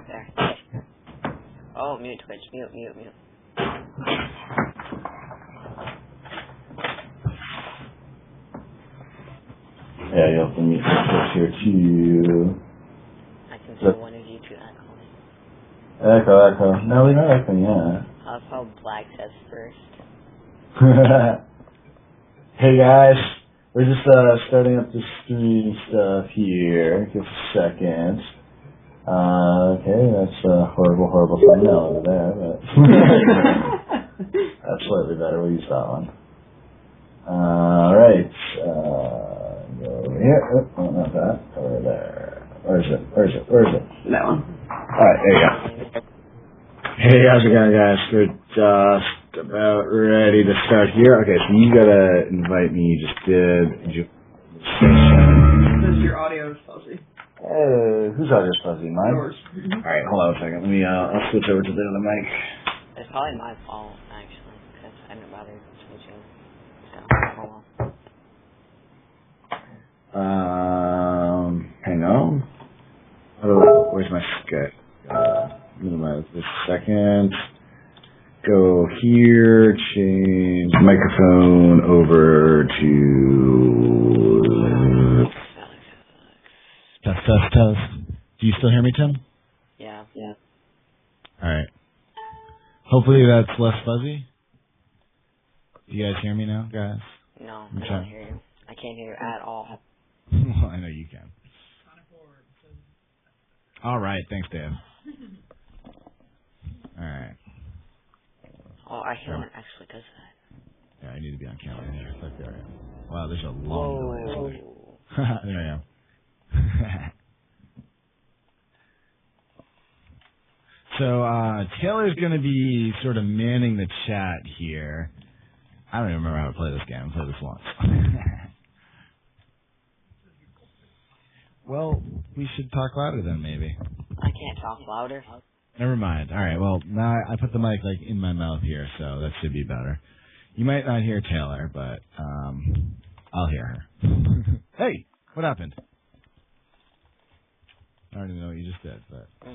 There. Oh, mute Twitch. Mute. Yeah, you have to mute Twitch here too. I can see one of you two echoing. Echo. No, we're not echoing yet. I'll call Black says first. Hey guys, we're just starting up the stream stuff here. Give us a second. Okay, that's a horrible thumbnail over there, but that's slightly better. We'll use that one. Alright, go over here. Oh, not that. Over there. Where is it? That one. Alright, there you go. Hey, how's it going, guys? We're just about ready to start here. Okay, so you gotta invite me. You just did. Because your audio is fuzzy. Whose audio's fuzzy? Mine? Yours. Alright, hold on a second. Let me, I'll switch over to the other mic. It's probably my fault, actually, because I didn't bother switching. So, hold on. Hang on. Where's my Skype? Minimize this second. Go here, change microphone over to... Test. Do you still hear me, Tim? Yeah. Alright. Hopefully that's less fuzzy. Do you guys hear me now, guys? No, I don't hear you. I can't hear you at all. Well, I know you can. Alright, thanks, Dave. Alright. Oh, I hate when it actually does that. Yeah, I need to be on camera here. Wow, there's a long delay. There I am. So, Taylor's going to be sort of manning the chat here. I don't even remember how to play this game. I played this once. Well, we should talk louder then, maybe. I can't talk louder. Never mind. All right. Well, now I put the mic like in my mouth here, so that should be better. You might not hear Taylor, but I'll hear her. Hey, what happened? I don't even know what you just did, but all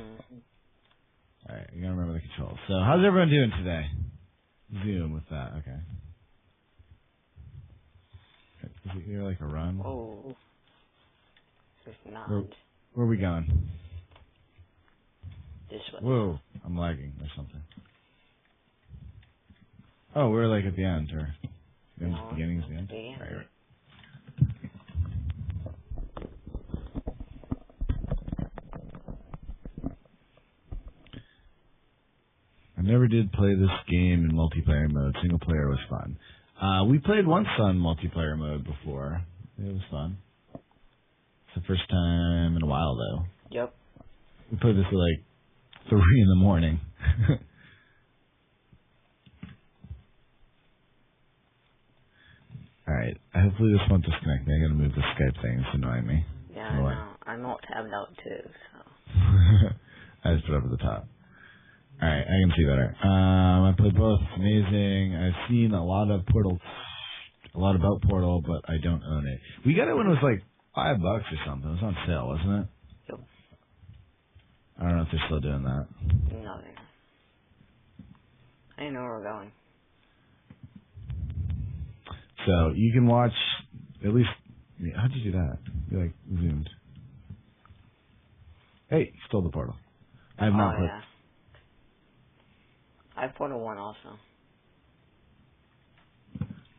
right. You gotta remember the controls. So, how's everyone doing today? Zoom with that. Okay. Is it here like a run? Oh. There's not. Where are we going? This way. Whoa, I'm lagging or something. Oh, we're like at the end, or beginning is the end? Yeah. Right. I never did play this game in multiplayer mode. Single player was fun. We played once on multiplayer mode before. It was fun. It's the first time in a while, though. Yep. We played this at like 3 in the morning. Alright, hopefully this won't disconnect me. I gotta move the Skype thing. It's annoying me. Yeah, I know. I'm all tabbed out too, so. I just put it over the top. Alright, I can see better. I played both. It's amazing. I've seen a lot about Portal, but I don't own it. We got it when it was like $5 or something. It was on sale, wasn't it? Yep. I don't know if they're still doing that. No, they're not. I didn't know where we're going. So, you can watch, at least, how'd you do that? You like, zoomed. Hey, you stole the Portal. I have not played. Yeah. I have Portal 1 also.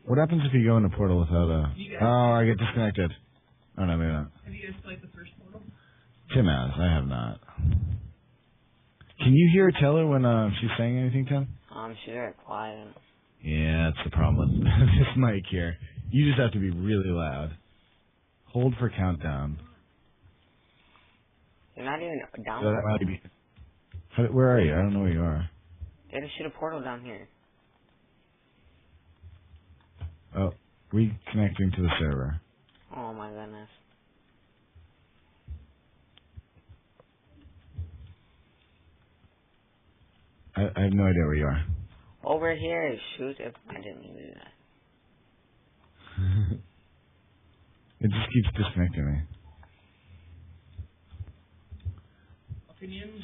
What happens if you go into Portal without a... Oh, I get disconnected. Oh, no, maybe not. Have you guys played the first Portal? Tim has. I have not. Can you hear Taylor when she's saying anything, Tim? She's very quiet. Yeah, that's the problem with this mic here. You just have to be really loud. Hold for countdown. You're not even down there. Where are you? I don't know where you are. They just shoot a portal down here. Oh, reconnecting to the server. Oh my goodness. I have no idea where you are. Over here, shoot if I didn't even do that. It just keeps disconnecting me. Opinions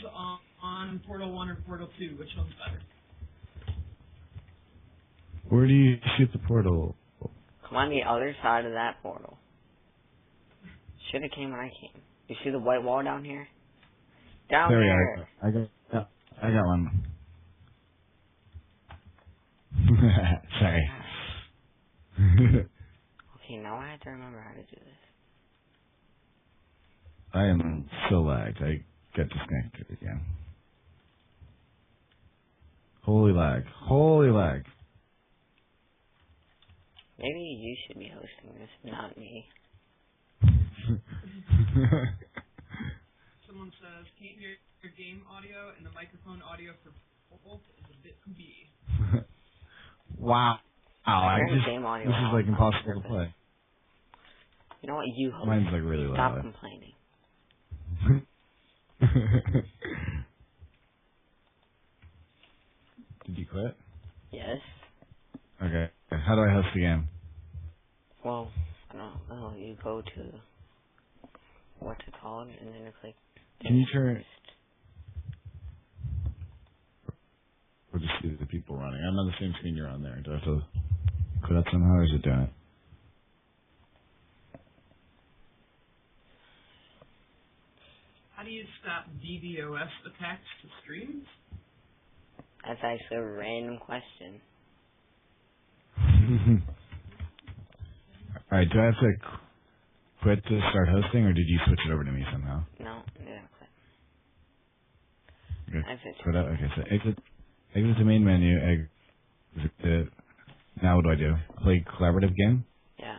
on Portal 1 or Portal 2? Which one's better? Where do you shoot the portal? Come on the other side of that portal. Should have came when I came. You see the white wall down here? Down There we there. are. I got one. Sorry. Okay, now I have to remember how to do this. I am so lagged. I get disconnected again. Holy lag. Holy lag. Maybe you should be hosting this, not me. Someone says, can't hear your game audio and the microphone audio for both is a bit poopy. Wow. I This heard the game audio is out like on impossible to purpose. play. You know what? You host. Mine's like really Stop loud. complaining. Did you quit? Yes. Okay. How do I host the game? Well, I don't know. You go to what's it called, and then you click. Can you turn? host. We'll just see the people running. I'm on the same screen you're on there. Do I have to quit that somehow, or is it doing it? How do you stop DDoS attacks to streams? That's actually a random question. Alright, do I have to quit to start hosting, or did you switch it over to me somehow? No, yeah, click. Okay. Exit. Quit out. Okay, so exit the main menu, exit. Now what do I do? Play collaborative game? Yeah.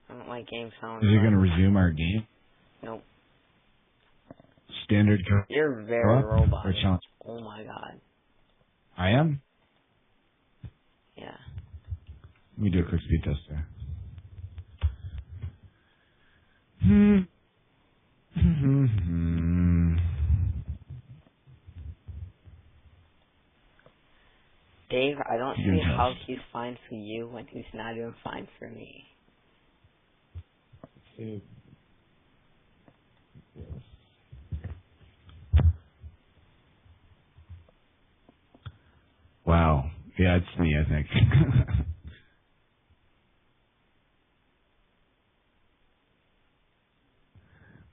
I don't like game sound. Is it going to resume our game? Nope. Standard You're very co-op robotic. or challenge? Oh my god. I am? Yeah. Let me do a quick speed test there. Dave, I don't You're see how just- he's fine for you when he's not even fine for me. Wow. Yeah, it's me, I think.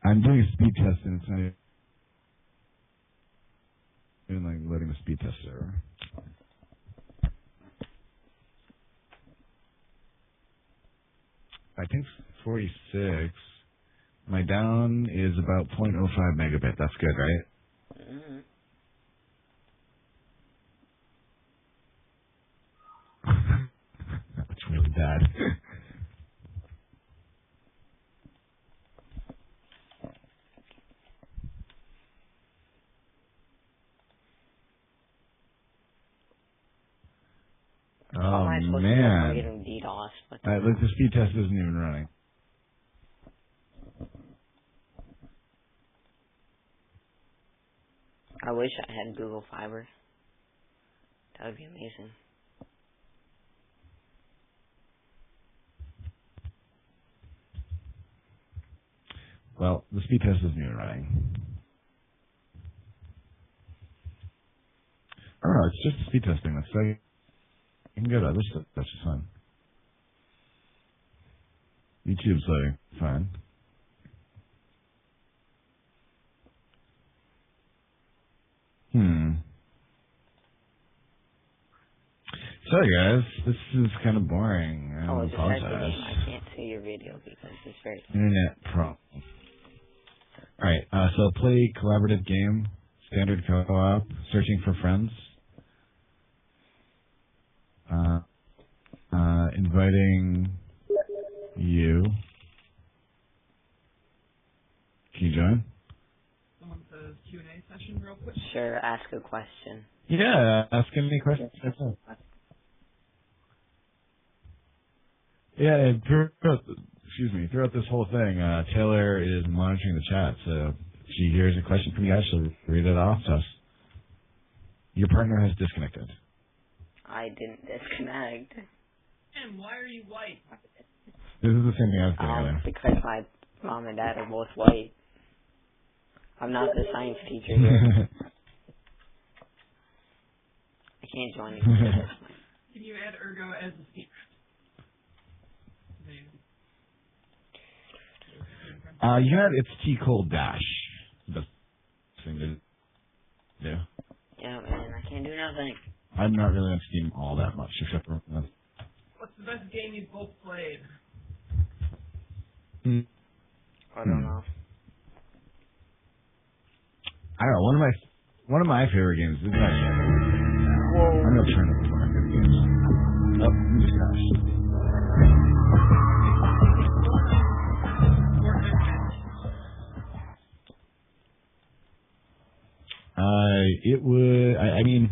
I'm doing a speed test and it's not even like letting the speed test server. I think 46. My down is about 0.05 megabit. That's good, right? Mm-hmm. That's really bad. How am I Oh supposed to know man. getting DDoS? Alright, look, the speed test isn't even running. I wish I had Google Fiber. That would be amazing. Well, the speed test isn't even running. Oh, no, it's just speed testing. That's like, you can go to other stuff. That's just fine. YouTube's loading. Fine. Sorry, guys. This is kind of boring. I Oh, just start the apologize. game. I can't see your video because it's very... Internet problem. Alright, so play collaborative game, standard co-op, searching for friends. Inviting you. Can you join? Someone says Q&A session real quick. Sure, ask a question. Yeah, ask any questions. Yeah, and throughout this whole thing, Taylor is monitoring the chat, so if she hears a question from you guys, she'll read it off to us. Your partner has disconnected. I didn't disconnect. And why are you white? This is the same thing I was getting earlier. Because my mom and dad are both white. I'm not the science teacher here. I can't join you for this. Can you add Ergo as a speaker? You had it's T cold dash. Best thing to do. Yeah, man, I can't do nothing. I'm not really on Steam all that much, except for. What's the best game you've both played? I don't know. I don't know. One of my favorite games is actually. I'm gonna turn it before I good games. Oh, you just crashed. It would. I mean,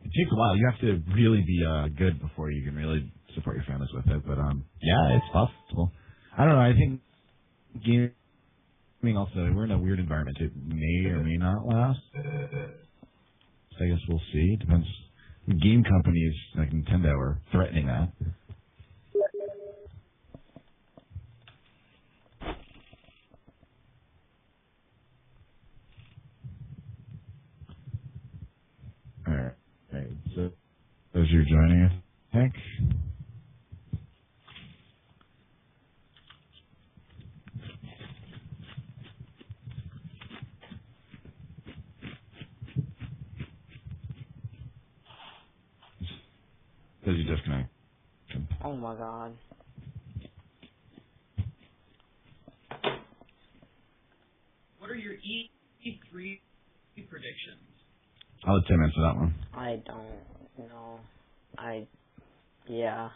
it takes a while. You have to really be good before you can really support your families with it. But yeah, it's possible. I don't know. I think gaming also. We're in a weird environment. It may or may not last. So I guess we'll see. Depends. Game companies like Nintendo are threatening that. Alright. So as you're joining us, Hank. As you disconnect. Oh my god. What are your E3 predictions? I'll let Tim answer that one. I don't know. Yeah.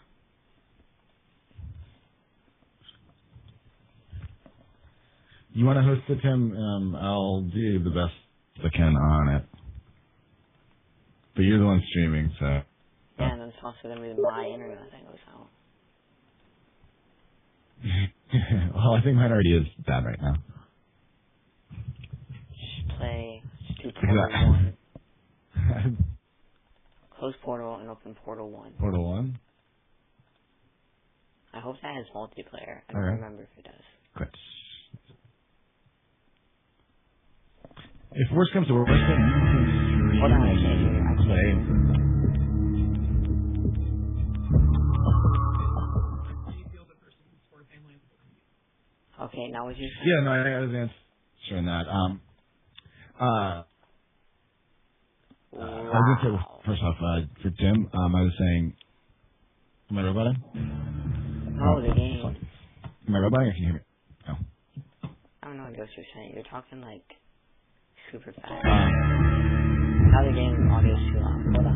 You want to host it, Tim? I'll do the best I can on it. But you're the one streaming, so. And it's also going to be my internet that goes out. Well, I think mine already is bad right now. Just do Portal 1. Close Portal and open Portal 1. Portal 1? I hope that has multiplayer. I don't remember if it does. Quit. If worst comes to worst, then you can Hold on, I can't hear you. I can't hear you. Okay, now what you saying? Yeah, no, I was answering that. I was going to say, first off, for Tim, I was saying, am I roboting? Oh, the game. Am I roboting or can you hear me? No. I don't know what you're saying. You're talking like super fast. Now the game audio is too loud. Hold on.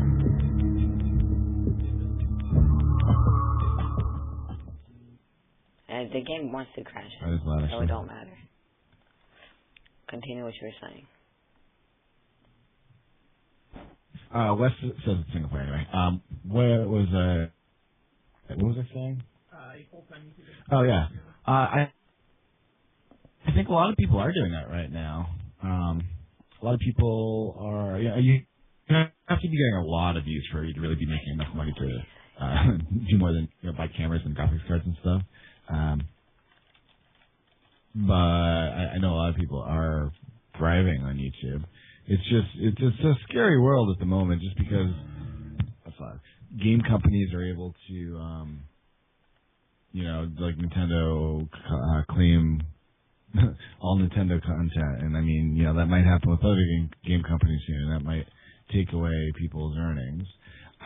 And the game wants to crash it, That is loud, so actually. it don't matter. Continue what you were saying. Wes says it's single player anyway. What was I saying? Oh yeah. I think a lot of people are doing that right now. A lot of people are. Yeah, you have to be getting a lot of views for you to really be making enough money to do more than buy cameras and graphics cards and stuff. But I know a lot of people are thriving on YouTube. It's a scary world at the moment, just because game companies are able to, like Nintendo claim all Nintendo content, and I mean, that might happen with other game companies soon, and that might take away people's earnings.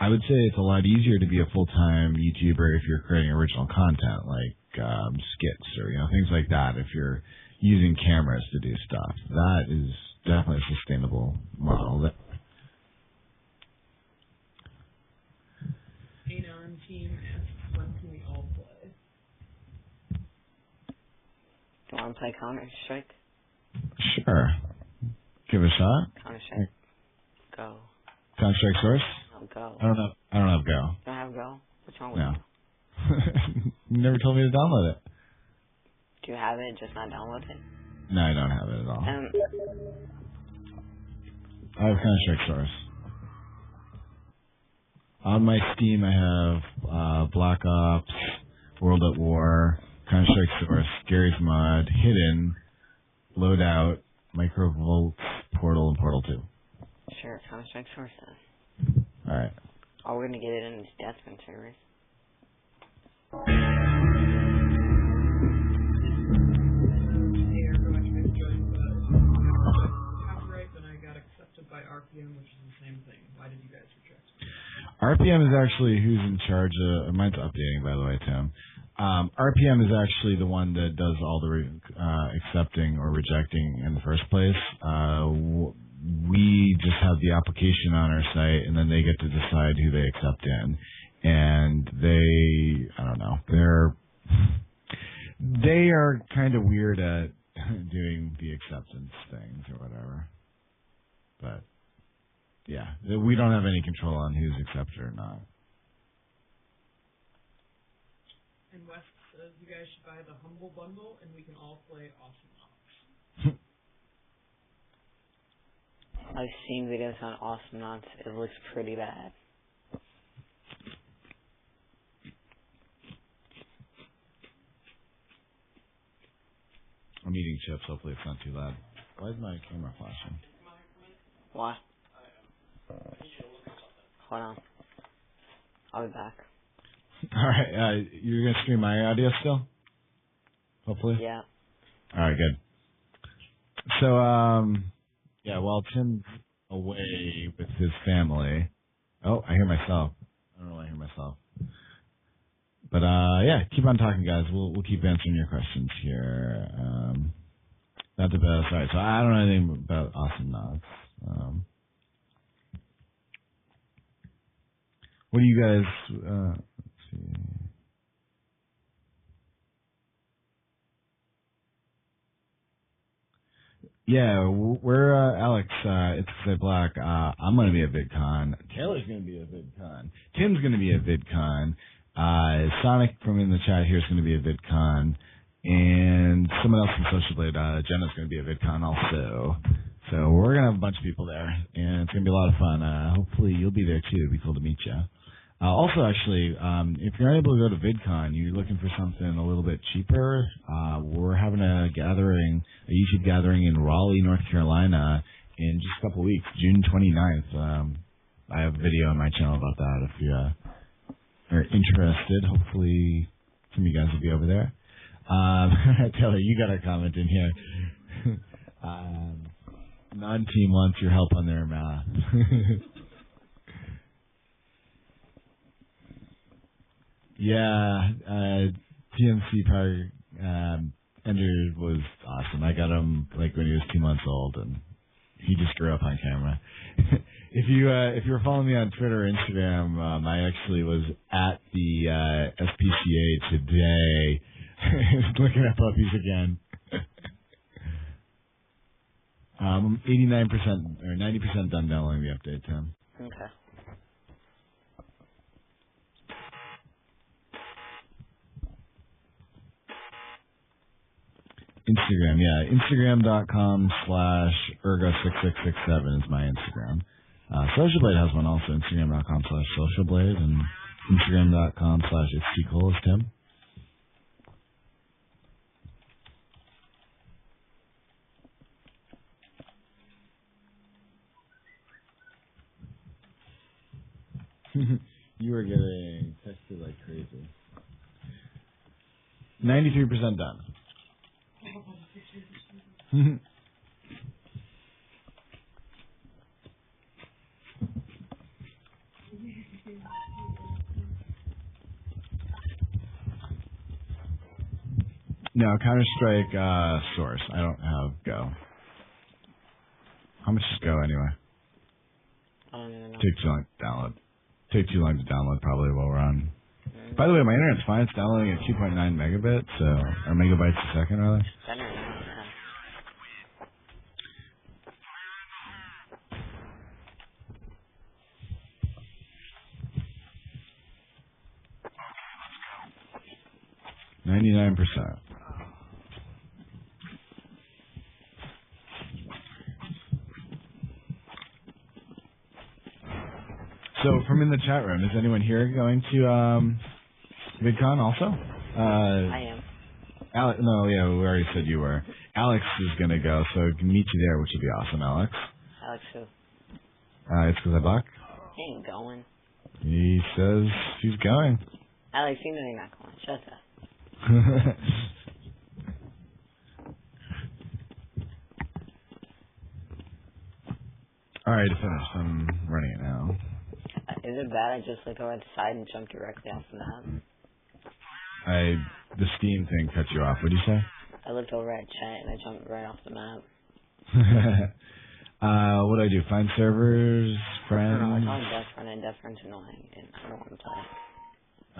I would say it's a lot easier to be a full-time YouTuber if you're creating original content, like skits or things like that. If you're using cameras to do stuff, that is definitely a sustainable model. Anon team asks, when can we all play? Do you want to play Counter-Strike? Sure. Give it a shot. Counter-Strike. Go. Counter-Strike Source? No, go. I don't have Go. You don't have Go? What's wrong with No. you? You never told me to download it. Do you have it, just not download it? No, I don't have it at all. I have Counter-Strike Source. On my Steam, I have Black Ops, World at War, Counter-Strike Source, Gary's Mod, Hidden, Loadout, Microvolts, Portal, and Portal 2. Sure, Counter-Strike Source then. Alright. Oh, we're gonna get it into Deathman servers. Hey, everyone, I joined copyright, then I got accepted by RPM, which is the same thing. Why did you guys reject me? RPM is actually who's in charge of... Mine's updating, by the way, Tim. RPM is actually the one that does all the accepting or rejecting in the first place. We just have the application on our site, and then they get to decide who they accept in. And I don't know, they are kind of weird at doing the acceptance things or whatever. But, yeah, we don't have any control on who's accepted or not. And Wes says you guys should buy the Humble Bundle, and we can all play Awesome Knox. I've seen videos on Awesome Knots. It looks pretty bad. I'm eating chips. Hopefully it's not too loud. Why is my camera flashing? Why? Hold on. I'll be back. Alright, you're going to stream my audio still? Hopefully? Yeah. Alright, good. So, yeah, while Tim's away with his family... Oh, I hear myself. I don't know why I hear myself. But, yeah, keep on talking, guys. We'll keep answering your questions here. Not the best. Alright, so I don't know anything about Awesome Knots. What do you guys... let's see... Yeah, we're Alex. It's Say Black. I'm going to be at VidCon. Taylor's going to be at VidCon. Tim's going to be at VidCon. Sonic from in the chat here is going to be at VidCon, and someone else from Social Blade, Jenna's going to be at VidCon also. So we're going to have a bunch of people there, and it's going to be a lot of fun. Hopefully you'll be there too. It'd be cool to meet you. Also, actually, if you're unable to go to VidCon, you're looking for something a little bit cheaper, we're having a YouTube gathering in Raleigh, North Carolina in just a couple weeks, June 29th. I have a video on my channel about that if you are interested. Hopefully some of you guys will be over there. Taylor, you got a comment in here. Non-team wants your help on their math. Yeah, TMC Power Ender was awesome. I got him like when he was 2 months old, and he just grew up on camera. If you were following me on Twitter or Instagram, I actually was at the SPCA today, looking at puppies again. 89% or 90% done downloading the update, Tim. Okay. Instagram, yeah. Instagram.com/Ergo6667 is my Instagram. Social Blade has one also, Instagram.com/SocialBlade, and Instagram.com/It'sTCole is Tim. You are getting texted like crazy. 93% done. No, Counter-Strike Source. I don't have Go. How much is Go anyway? I don't even know. Take too long to download. Take too long to download probably while we're on. By the way, my internet's fine. It's downloading at 2.9 megabits, or megabytes a second, rather. Better now, yeah. 99%. So, from in the chat room, is anyone here going to VidCon also? I am. No, yeah, we already said you were. Alex is gonna go, so I can meet you there, which would be awesome, Alex. Alex who? It's because I buck. He ain't going. He says he's going. Alex, you know you're not going. Shut up. Alright, to finish. I'm running it now. Is it bad I just look over the side and jump directly off the map? The Steam thing cut you off. What did you say? I looked over at chat and I jumped right off the map. What do I do? Find servers, friends? No, it's on Death Run and Death Run's annoying and I don't want to play.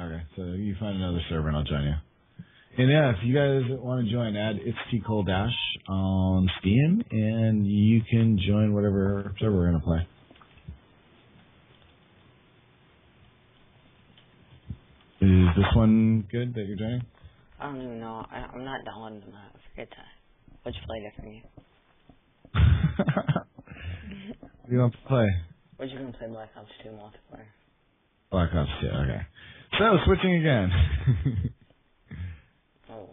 Okay, so you find another server and I'll join you. And yeah, if you guys want to join, add It's T Cole Dash on Steam and you can join whatever server we're going to play. Is this one good that you're joining? I don't even know. I'm not downloading the map. Forget that. Which play different you? You don't play? We're just gonna play Black Ops 2 multiplayer. Black Ops 2, okay. So, switching again. Oh.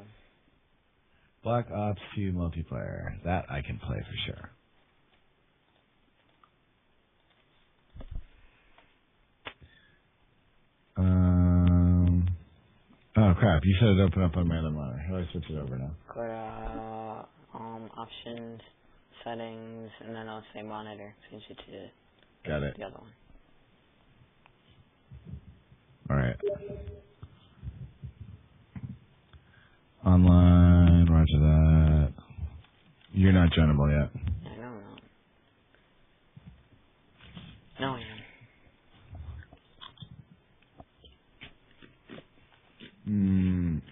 Black Ops 2 multiplayer. That I can play for sure. Oh crap, you said it opened up on my other monitor. How do I switch it over now? Go to options, settings, and then I'll say monitor. Change it to Got it. the other one. Alright. Online, roger that. You're not joinable yet. I don't know. No, I am.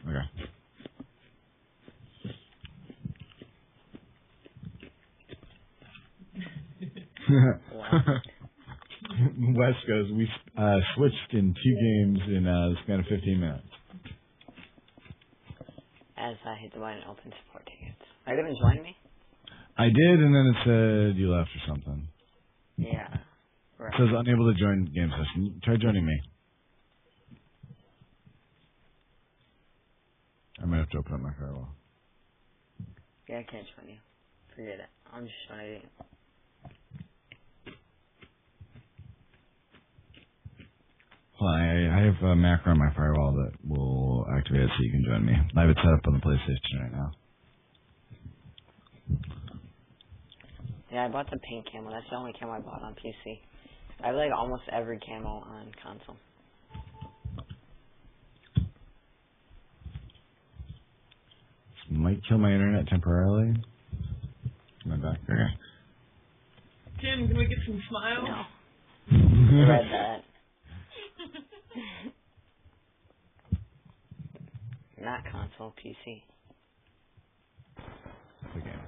Okay. West goes, we switched in 2 games in the span of 15 minutes. As I hit the button, open support tickets. Are you gonna join me? I did, and then it said you left or something. Yeah. Right. It says unable to join game session. Try joining me. I might have to open up my firewall. Yeah, I can't join you. Forget it. I'm just joining you. Well, I have a macro on my firewall that will activate it so you can join me. I have it set up on the PlayStation right now. Yeah, I bought the pink camo. That's the only camo I bought on PC. I have like almost every camo on console. This might kill my internet temporarily. Am I back? Okay. Tim, can we get some smiles? No. I read that. Not console, PC. The game.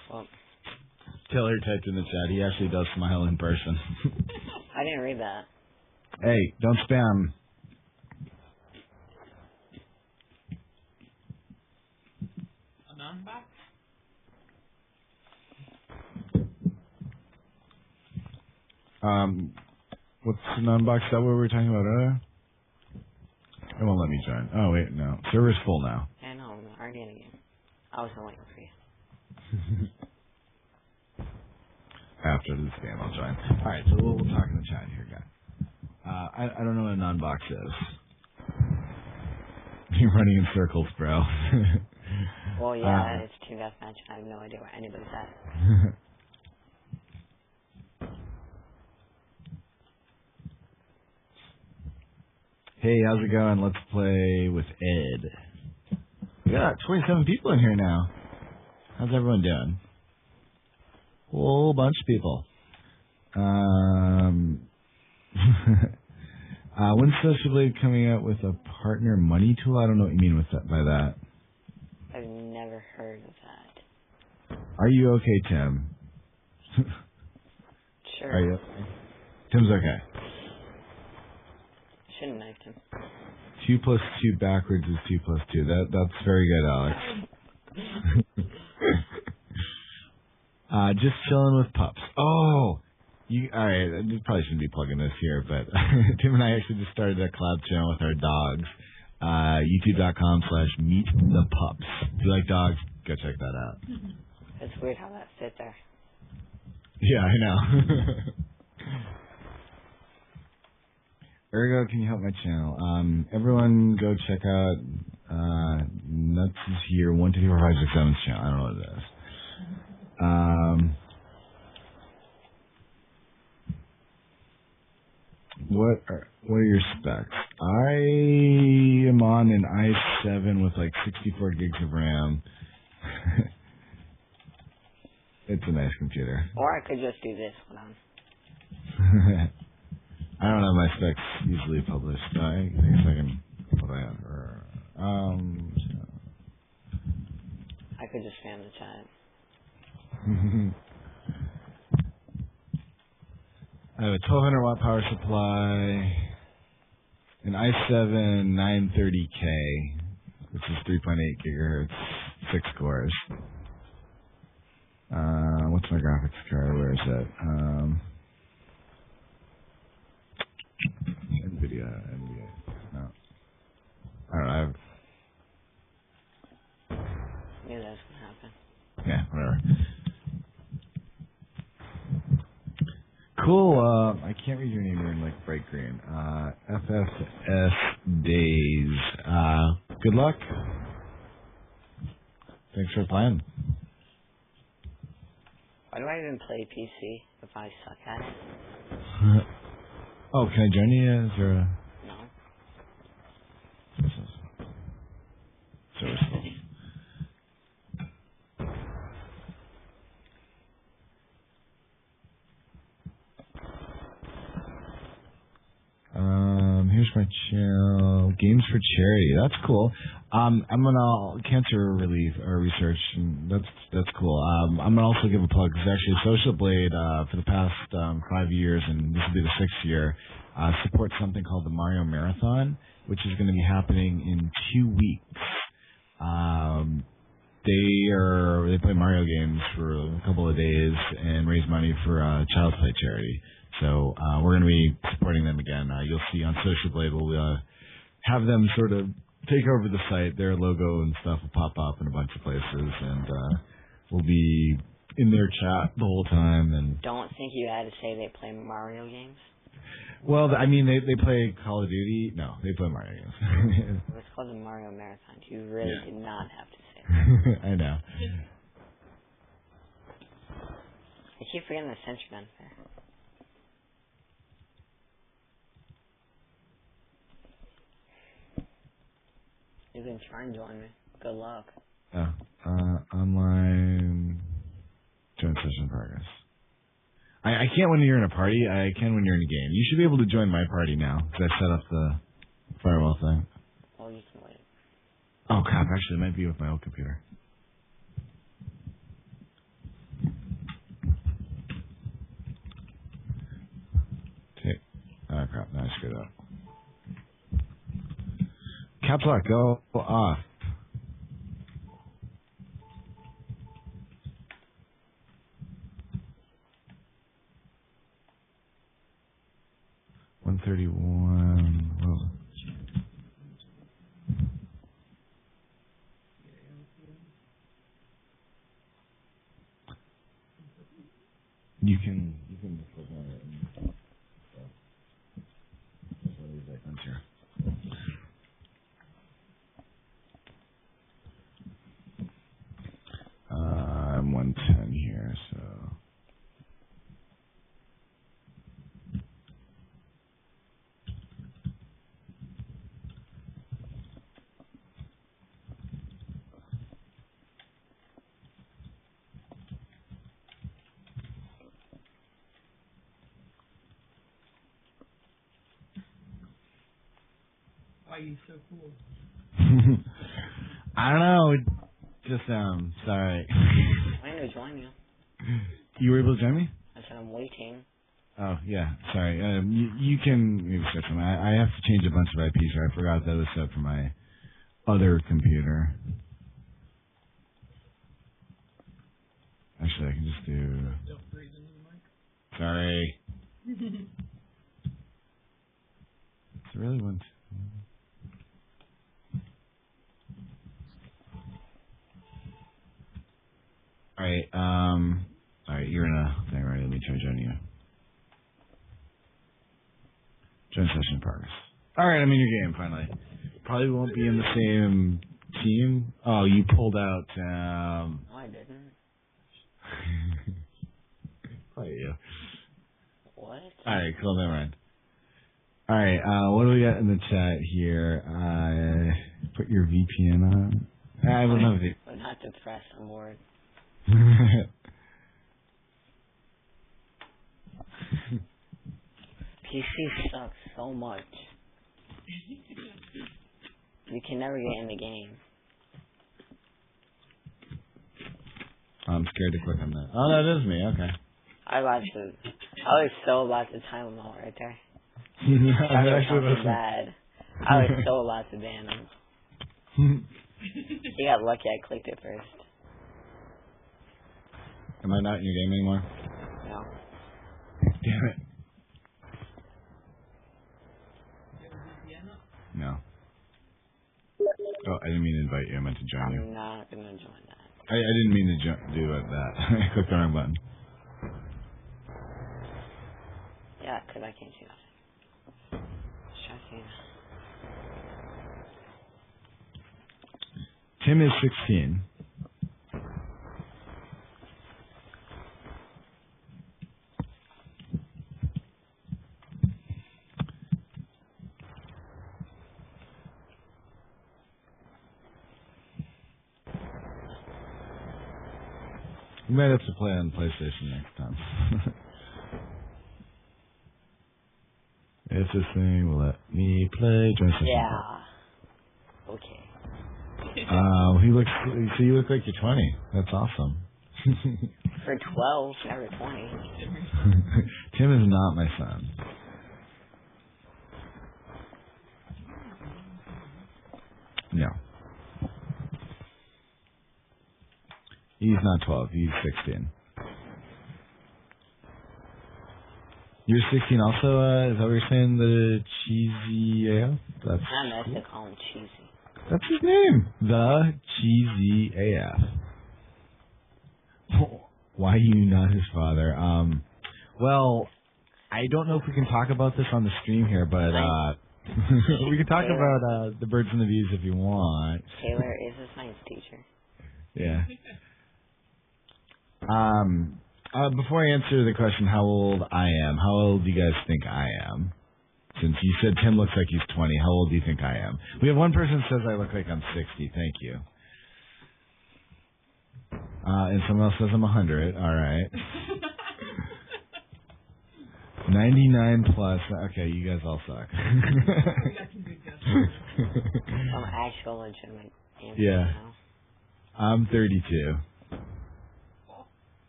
Well, Taylor typed in the chat. He actually does smile in person. I didn't read that. Hey, don't spam. A non-box? What's the non-box? Is that what we were talking about earlier? It won't let me join. Oh, wait, no. Server's full now. I know, I'm already in a game. I was waiting for you. After this game, I'll join. Alright, so we'll talk in the chat here, guys. I don't know what a non-box is. You're running in circles, bro. Well, yeah, it's team deathmatch. I have no idea where anybody's at. Hey, how's it going? Let's play with Ed. We got 27 people in here now. How's everyone doing? Whole bunch of people. When's Social Blade coming out with a partner money tool? I don't know what you mean with that, by that. I've never heard of that. Are you okay, Tim? Sure. Are you okay? Tim's okay. Shouldn't have knifed him. 2 plus 2 backwards is 2 plus 2. That's very good, Alex. Just chilling with pups. Oh, all right. You probably shouldn't be plugging this here, but Tim and I actually just started a collab channel with our dogs. YouTube.com/meetthepups. If you like dogs, go check that out. It's weird how that fit there. Yeah, I know. Ergo, can you help my channel? Everyone go check out Nuts is here 1 2 3 4 5 6 7's channel. I don't know what it is. What are your specs? I am on an i7 with like 64 gigs of RAM. It's a nice computer. Or I could just do this. Hold on. I don't have my specs easily published. I guess I can put I on her. I could just spam the chat. I have a 1200 watt power supply, an i7 930K, which is 3.8 gigahertz, 6 cores. What's my graphics card? Where is it? NVIDIA. No. I don't know. Knew that was gonna happen. Yeah, whatever. Cool. I can't read your name. You're in like bright green. FFS Days. Good luck. Thanks for playing. Why do I even play PC if I suck at it? Oh, can I join you? Is there a... No. So here's my channel. Games for Charity. That's cool. I'm gonna cancer relief or research. And that's cool. I'm gonna also give a plug. It's actually Social Blade for the past 5 years, and this will be the 6th year. Supports something called the Mario Marathon, which is going to be happening in 2 weeks. They play Mario games for a couple of days and raise money for Child's Play charity. So we're going to be supporting them again. You'll see on Social Blade we'll have them sort of take over the site. Their logo and stuff will pop up in a bunch of places, and we'll be in their chat the whole time. And Don't think you had to say they play Mario games. well, I mean, they play Call of Duty. No, they play Mario games. It's called the Mario Marathon. You really did not have to say that. I know. I keep forgetting the Sentry Gun there. You can try and join me. Good luck. Online join session progress. I can't when you're in a party. I can when you're in a game. You should be able to join my party now because I set up the firewall thing. Well, you can wait. Oh crap! Actually, it might be with my old computer. Oh crap! Now I screwed up. Caps lock, go off. $131. Whoa. You can just click on it and that's what these icons here. I'm 110 here, so. Why are you so cool? I don't know. Just sorry. I'm going to join you. You were able to join me? I said I'm waiting. Oh yeah, sorry. You can maybe set some. I have to change a bunch of IPs. I forgot that was set for my other computer. Actually, I can just do... Don't breathe into the mic. Sorry. It's really one... Alright, you're in a thing, right? Let me try joining you. Join session in progress. Alright, I'm in your game, finally. Probably won't be in the same team. Oh, you pulled out, No, I didn't. Probably you. What? Alright, cool, never mind. Alright, what do we got in the chat here? Put your VPN on. I don't know if it... I'm not depressed, I'm bored. PC sucks so much. You can never get in the game. I'm scared to click on that. Oh, that is me, okay. I was so about to time him out right there. I That was actually something wasn't. bad. I was so about to ban him. He got lucky I clicked it first. Am I not in your game anymore? No. Damn it. You have a VPN up? No. Oh, I didn't mean to invite you. I meant to join you. I'm not gonna join that. I didn't mean to do that. I clicked the wrong button. Yeah, 'cause I can't see nothing. Just trying to see. Tim is 16. We might have to play on PlayStation next time. If this thing will let me play, join session. Yeah. Okay. He looks. So you look like you're 20. That's awesome. For 12, never 20. Tim is not my son. No. He's not 12. He's 16. You're 16 also? Is that what you're saying? The cheesy AF? That's I meant to call him cheesy. That's his name. The cheesy AF. Why are you not his father? Well, I don't know if we can talk about this on the stream here, but we can talk about the birds and the bees if you want. Taylor is a science teacher. Yeah. Before I answer the question how old I am, how old do you guys think I am? Since you said Tim looks like he's 20, how old do you think I am? We have one person who says I look like I'm 60. Thank you. And someone else says I'm 100. All right. 99 plus. Okay, you guys all suck. We got some good guesses. Some actual legitimate answers Yeah. now. I'm 32.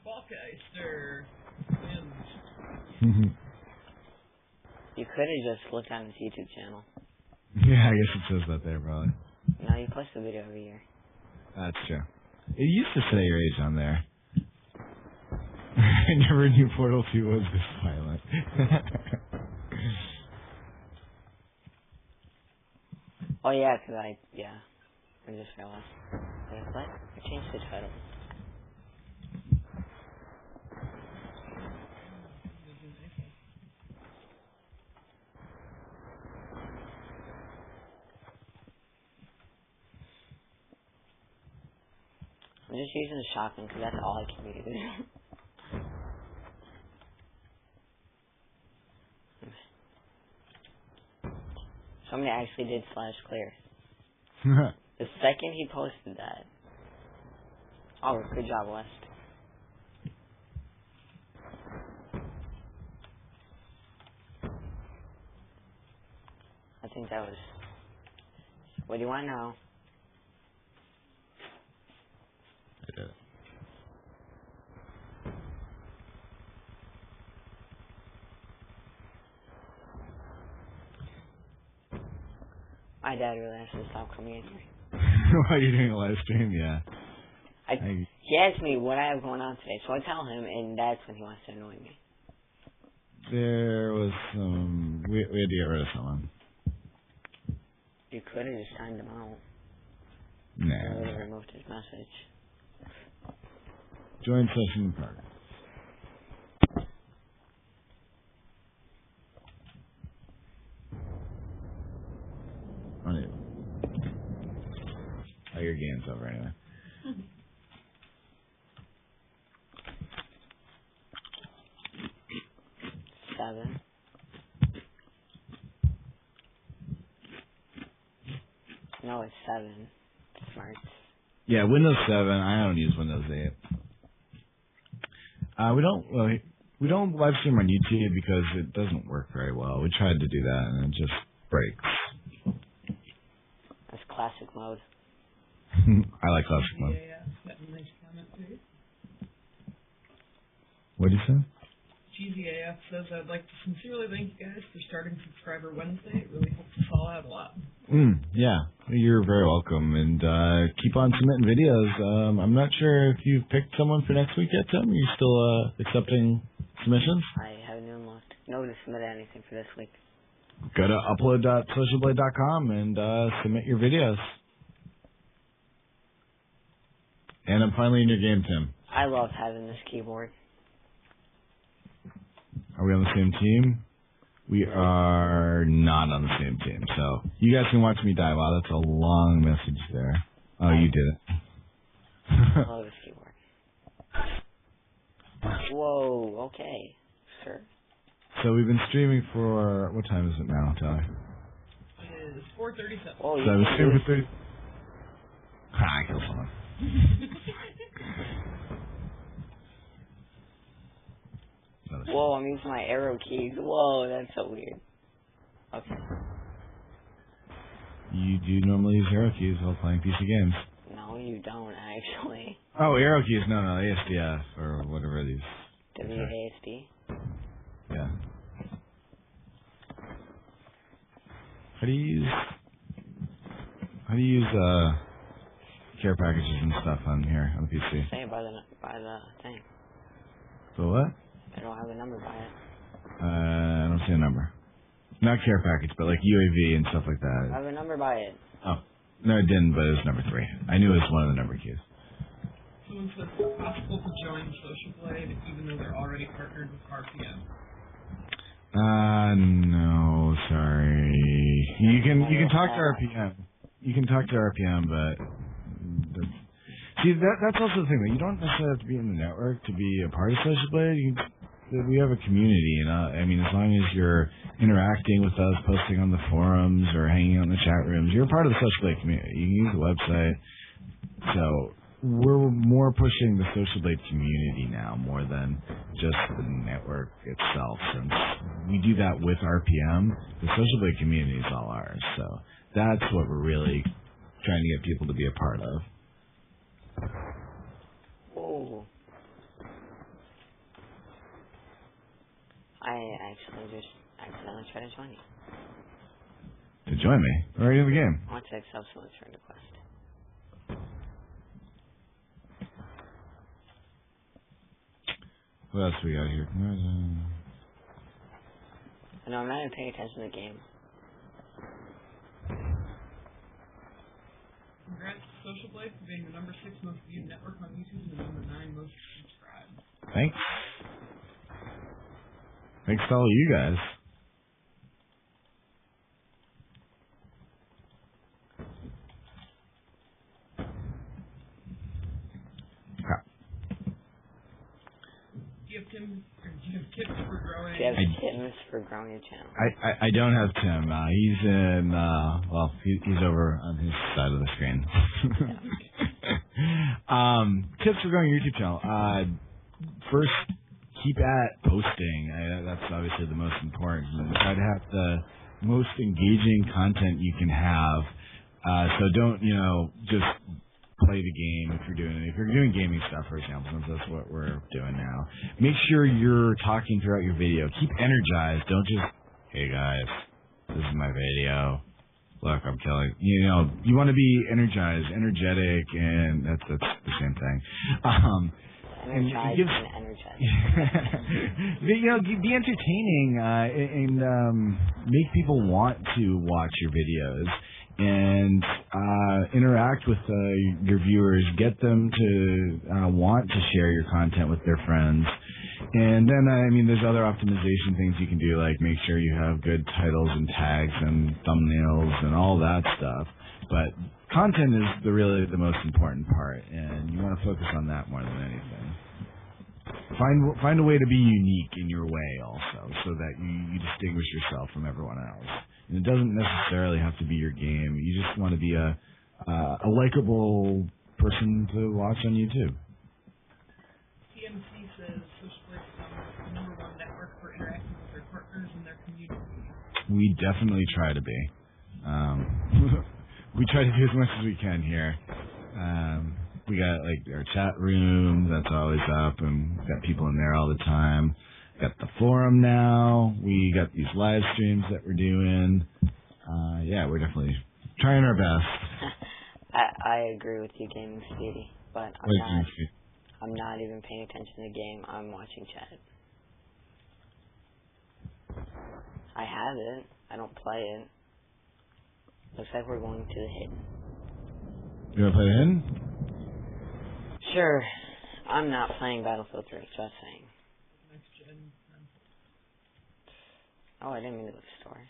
Ballkeister wins. You could have just looked on his YouTube channel. Yeah, I guess it says that there, probably. No, you post a video every year. That's true. It used to say your age on there. I never knew Portal 2 was this violent. Oh yeah, 'cause I just realized. Wait, what? I changed the title. I'm just using the shotgun because that's all I can use. Somebody actually did slash clear. The second he posted that. Oh, good job, West. I think that was... What do you want to know? I did it. My dad really has to stop coming in here. While you're doing a live stream, yeah. He He asked me what I have going on today, so I tell him, and that's when he wants to annoy me. There was some... We had to get rid of someone. You could have just signed him out. Nah. I would have removed his message. Join session in progress. Unable. Oh, your game's over anyway. Seven. No, it's 7. Smart. Yeah, Windows 7. I don't use Windows 8. We don't live stream on YouTube because it doesn't work very well. We tried to do that and it just breaks. That's classic mode. I like classic mode. That's a nice comment too. What did you say? GZAF says, I'd like to sincerely thank you guys for starting Subscriber Wednesday. It really helps us all out a lot. Yeah, you're very welcome. And keep on submitting videos. I'm not sure if you've picked someone for next week yet, Tim. Are you still accepting submissions? I haven't even looked. Nobody submitted anything for this week. Go to upload.socialblade.com and submit your videos. And I'm finally in your game, Tim. I love having this keyboard. Are we on the same team? We are not on the same team. So you guys can watch me die. Wow, that's a long message there. Oh, you did it. I love this keyboard. Whoa, okay. Sure. So we've been streaming for... What time is it now, Tyler? It is 4:37. Oh, So I was streaming for 30... I killed someone. Whoa, I'm using my arrow keys. Whoa, that's so weird. Okay. You do normally use arrow keys while playing PC games. No, you don't, actually. Oh, arrow keys. No, ASDF or whatever these. WASD? Yeah. How do you use care packages and stuff on here on the PC? Say it by the thing. So what? I don't have a number by it. I don't see a number. Not care package, but like UAV and stuff like I that. have a number by it. Oh. No, it didn't, but it was number 3. I knew it was one of the number keys. Someone said it's possible to join Social Blade even though they're already partnered with RPM. No, sorry. You can talk to RPM. You can talk to RPM, but see that's also the thing. Like, you don't necessarily have to be in the network to be a part of Social Blade. We have a community, you know. I mean, as long as you're interacting with us, posting on the forums or hanging out in the chat rooms, you're a part of the Social Blade community. You can use the website. So we're more pushing the Social Blade community now more than just the network itself. Since we do that with RPM, the Social Blade community is all ours. So that's what we're really trying to get people to be a part of. Whoa. I actually just accidentally tried to join you. To join me? Or are you in the game? I want to accept someone's friend request. What else we got here? No, I'm not even paying attention to the game. Congrats to Social Blade for being the number 6 most viewed network on YouTube and the number 9 most subscribed. Thanks. Thanks to all you guys. Do you have tips for growing? Do you have tips for growing your channel? I don't have Tim. He's in, he's over on his side of the screen. Tips for growing your YouTube channel. First, keep at posting. That's obviously the most important. Try to have the most engaging content you can have. So don't, just play the game if you're doing gaming stuff, for example, since that's what we're doing now. Make sure you're talking throughout your video. Keep energized. Don't just, hey guys, this is my video. look, I'm killing. You know, you want to be energized, energetic, and that's the same thing. Energized and energized. You know, be entertaining and make people want to watch your videos and interact with your viewers. Get them to want to share your content with their friends. And then, I mean, there's other optimization things you can do, like make sure you have good titles and tags and thumbnails and all that stuff. But content is really the most important part, and you want to focus on that more than anything. Find a way to be unique in your way also, so that you distinguish yourself from everyone else. And it doesn't necessarily have to be your game. You just want to be a likable person to watch on YouTube. TMC says Switchblade is the #1 network for interacting with their partners and their community. We definitely try to be. We try to do as much as we can here. We got like our chat room that's always up, and we got people in there all the time. Got the forum now. We got these live streams that we're doing. Yeah, we're definitely trying our best. I agree with you, Gaming Speedy, but I'm not even paying attention to the game. I'm watching chat. I have it. I don't play it. Looks like we're going to the hidden. You want to play the hidden? Sure. I'm not playing Battlefield 3, just saying. Oh, I didn't mean to go to the store.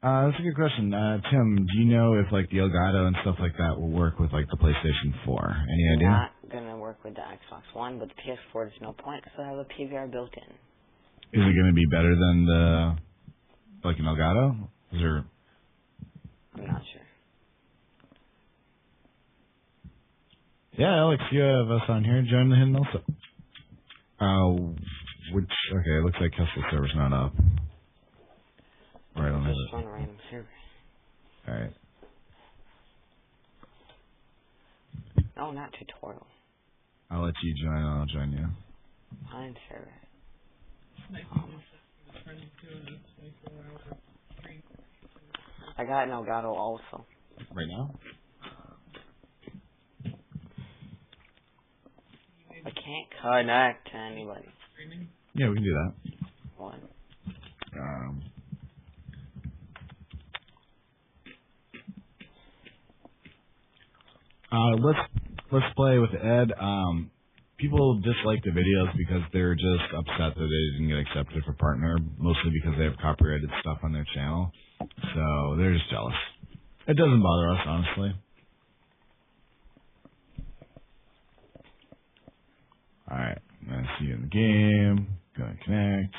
That's a good question. Tim, do you know if like the Elgato and stuff like that will work with like the PlayStation 4? Any idea? Not gonna work with the Xbox One, but the PS4 there's no point because I have a PVR built in. Is it gonna be better than the like an Elgato? Is there? I'm not sure. Yeah, Alex, you have us on here. Join the hidden also. Okay, it looks like Kessel server's not up. Right on Just on a random server. Alright. No, not tutorial. I'll let you join, I'll join you. Fine server. I got an Elgato also. Right now? I can't connect to anybody. Yeah, we can do that. What? Let's play with Ed. People dislike the videos because they're just upset that they didn't get accepted for partner, mostly because they have copyrighted stuff on their channel. So they're just jealous. It doesn't bother us, honestly. Alright, I'm gonna see you in the game. Gonna connect.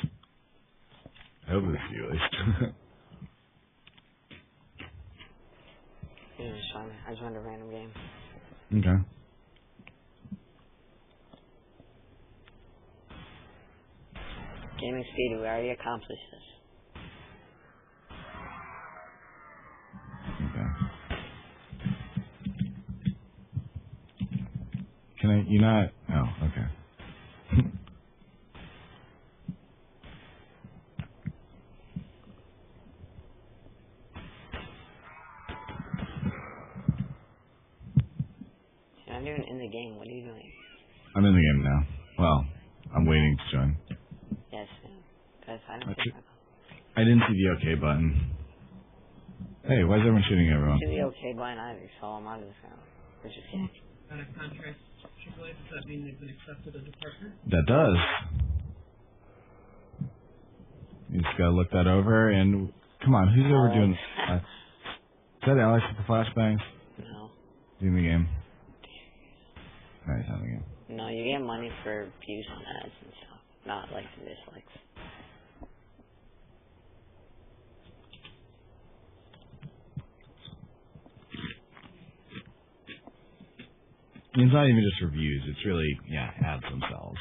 I hope it's you at least. I joined a random game. Okay. Gaming Speedy, we already accomplished this. Okay. Can I, you not? Oh, okay. You're not even in the game. What are you doing? I'm in the game now. Well, I'm waiting to join. Yes, man. Because I don't think I didn't see the OK button. Hey, why is everyone shooting everyone? I don't see the OK button either, so I'm out of this round. Which is yeah. Out of contract, does that mean they've been accepted as a partner? That does. You just gotta look that over and come on, who's over doing? Is that Alex with the flashbangs? No. Doing the game. No, he's not in the game. No, you get money for views on ads and stuff, not likes and dislikes. It's not even just reviews. It's really, ads themselves.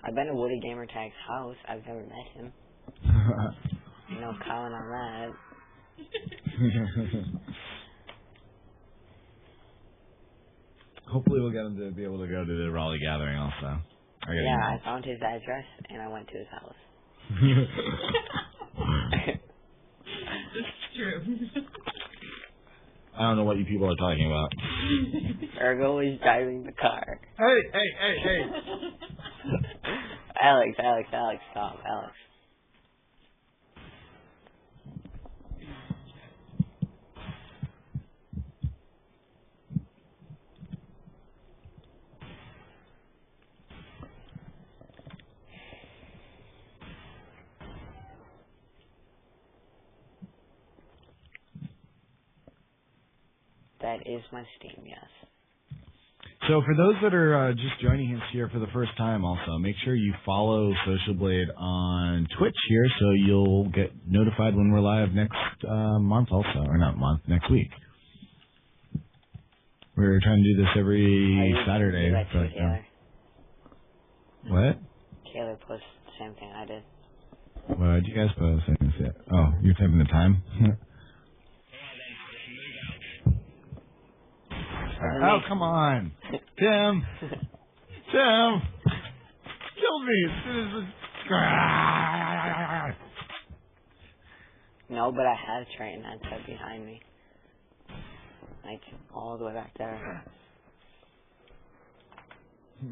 I've been to Woody Gamer Tag's house. I've never met him. No comment on that. Hopefully we'll get him to be able to go to the Raleigh gathering also. I found his address and I went to his house. It's true. I don't know what you people are talking about. Virgo was driving the car. Hey. Alex, stop, Alex. That is my Steam, yes. So for those that are just joining us here for the first time also, make sure you follow Social Blade on Twitch here so you'll get notified when we're live next month also. Or not month, next week. We're trying to do this every Saturday. But, Taylor. What? Taylor posted the same thing I did. What did you guys post? I didn't see it. Oh, you're typing the time? Oh, come on. Tim. Killed me as soon as No, but I had a train that's up behind me. Like, all the way back there.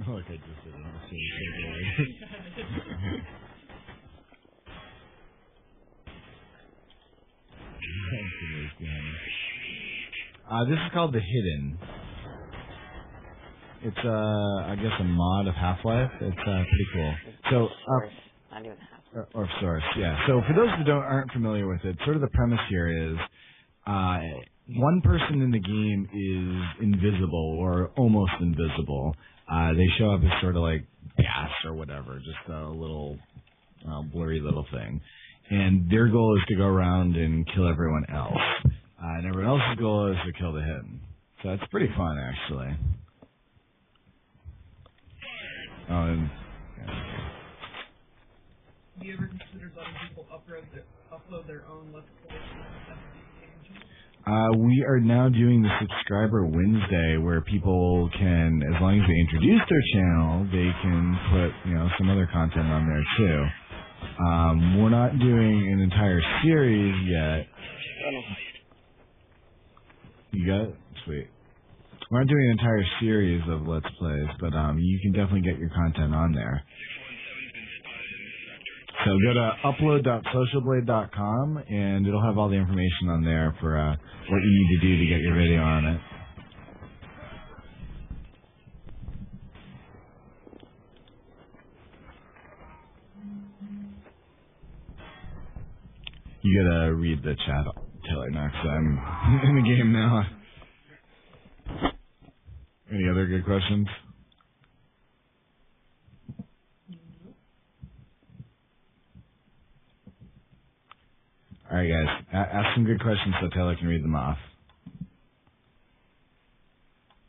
Look, I just did it. This is called The Hidden. It's I guess a mod of Half-Life. It's pretty cool. So not even half. Or Source, yeah. So for those who aren't familiar with it, sort of the premise here is one person in the game is invisible or almost invisible. They show up as sort of like gas or whatever, just a little blurry little thing. And their goal is to go around and kill everyone else. And everyone else's goal is to kill the Hidden. So it's pretty fun, actually. Have you ever considered letting people upload their own Let's Play? We are now doing the Subscriber Wednesday where people can, as long as they introduce their channel, they can put, some other content on there too. We're not doing an entire series yet. You got it? Sweet. We're not doing an entire series of Let's Plays, but you can definitely get your content on there. So go to upload.socialblade.com and it'll have all the information on there for what you need to do to get your video on it. You gotta read the chat, Taylor, next. I'm in the game now. Any other good questions? Alright guys, ask some good questions so Taylor can read them off.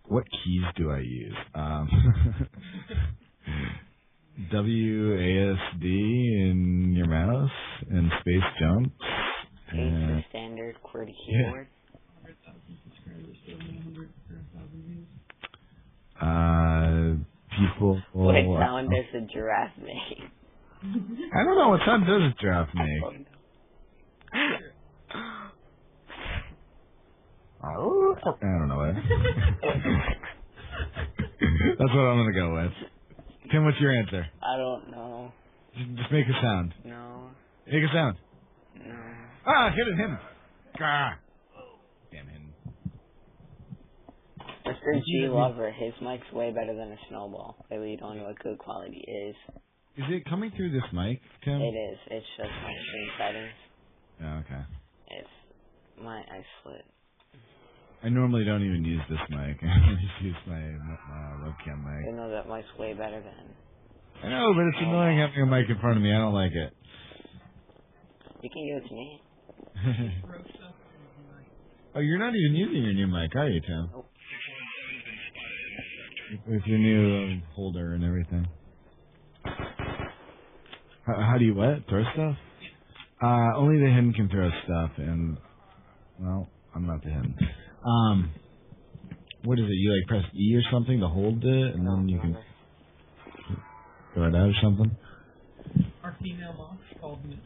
What keys do I use? WASD in your mouse and space jump. And standard QWERTY keyboard. 100,000 subscribers, so 100 or 1,000 views. People. What sound does a giraffe make? I don't know what sound does a giraffe make. I don't know it. That's what I'm gonna go with. Tim, what's your answer? I don't know. Just make a sound. No. Make a sound. No. Him. Gah. Damn him. Mr. G Lover, his mic's way better than a snowball. Maybe you don't know what good quality is. Is it coming through this mic, Tim? It is. It's just my stream settings. Oh, okay. It's my iSplit. I normally don't even use this mic. I just use my webcam mic. I know that mic's way better than. I know, but it's annoying having a mic in front of me. I don't like it. You can give it to me. Oh, you're not even using your new mic, are you, Tim? Nope. With your new holder and everything. How do you what? Throw stuff? Only the Hidden can throw stuff, and well, I'm not the Hidden. What is it? You press E or something to hold it, and then you can throw it out or something? Our female moth called me.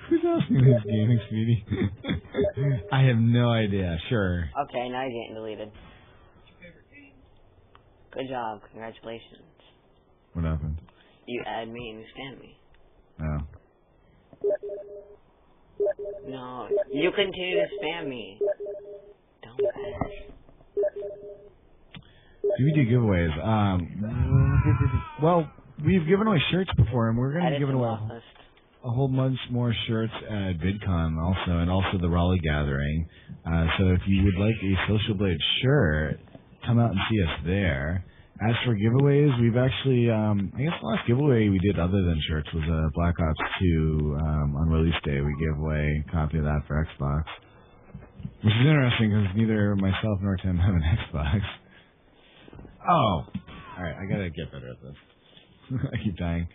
Who's asking this gaming, Speedy? I have no idea. Sure. Okay, now you're getting deleted. What's your favorite game? Good job. Congratulations. What happened? You add me and you spam me. Oh. No, you continue to spam me. Don't pass. Do we do giveaways? Well, we've given away shirts before, and we're going to be giving away a whole bunch more shirts at VidCon also, and also the Raleigh Gathering. So if you would like a Social Blade shirt, come out and see us there. As for giveaways, we've actually, I guess the last giveaway we did other than shirts was Black Ops 2 on release day. We gave away a copy of that for Xbox, which is interesting because neither myself nor Tim have an Xbox. Oh! Alright, I gotta get better at this. I keep dying.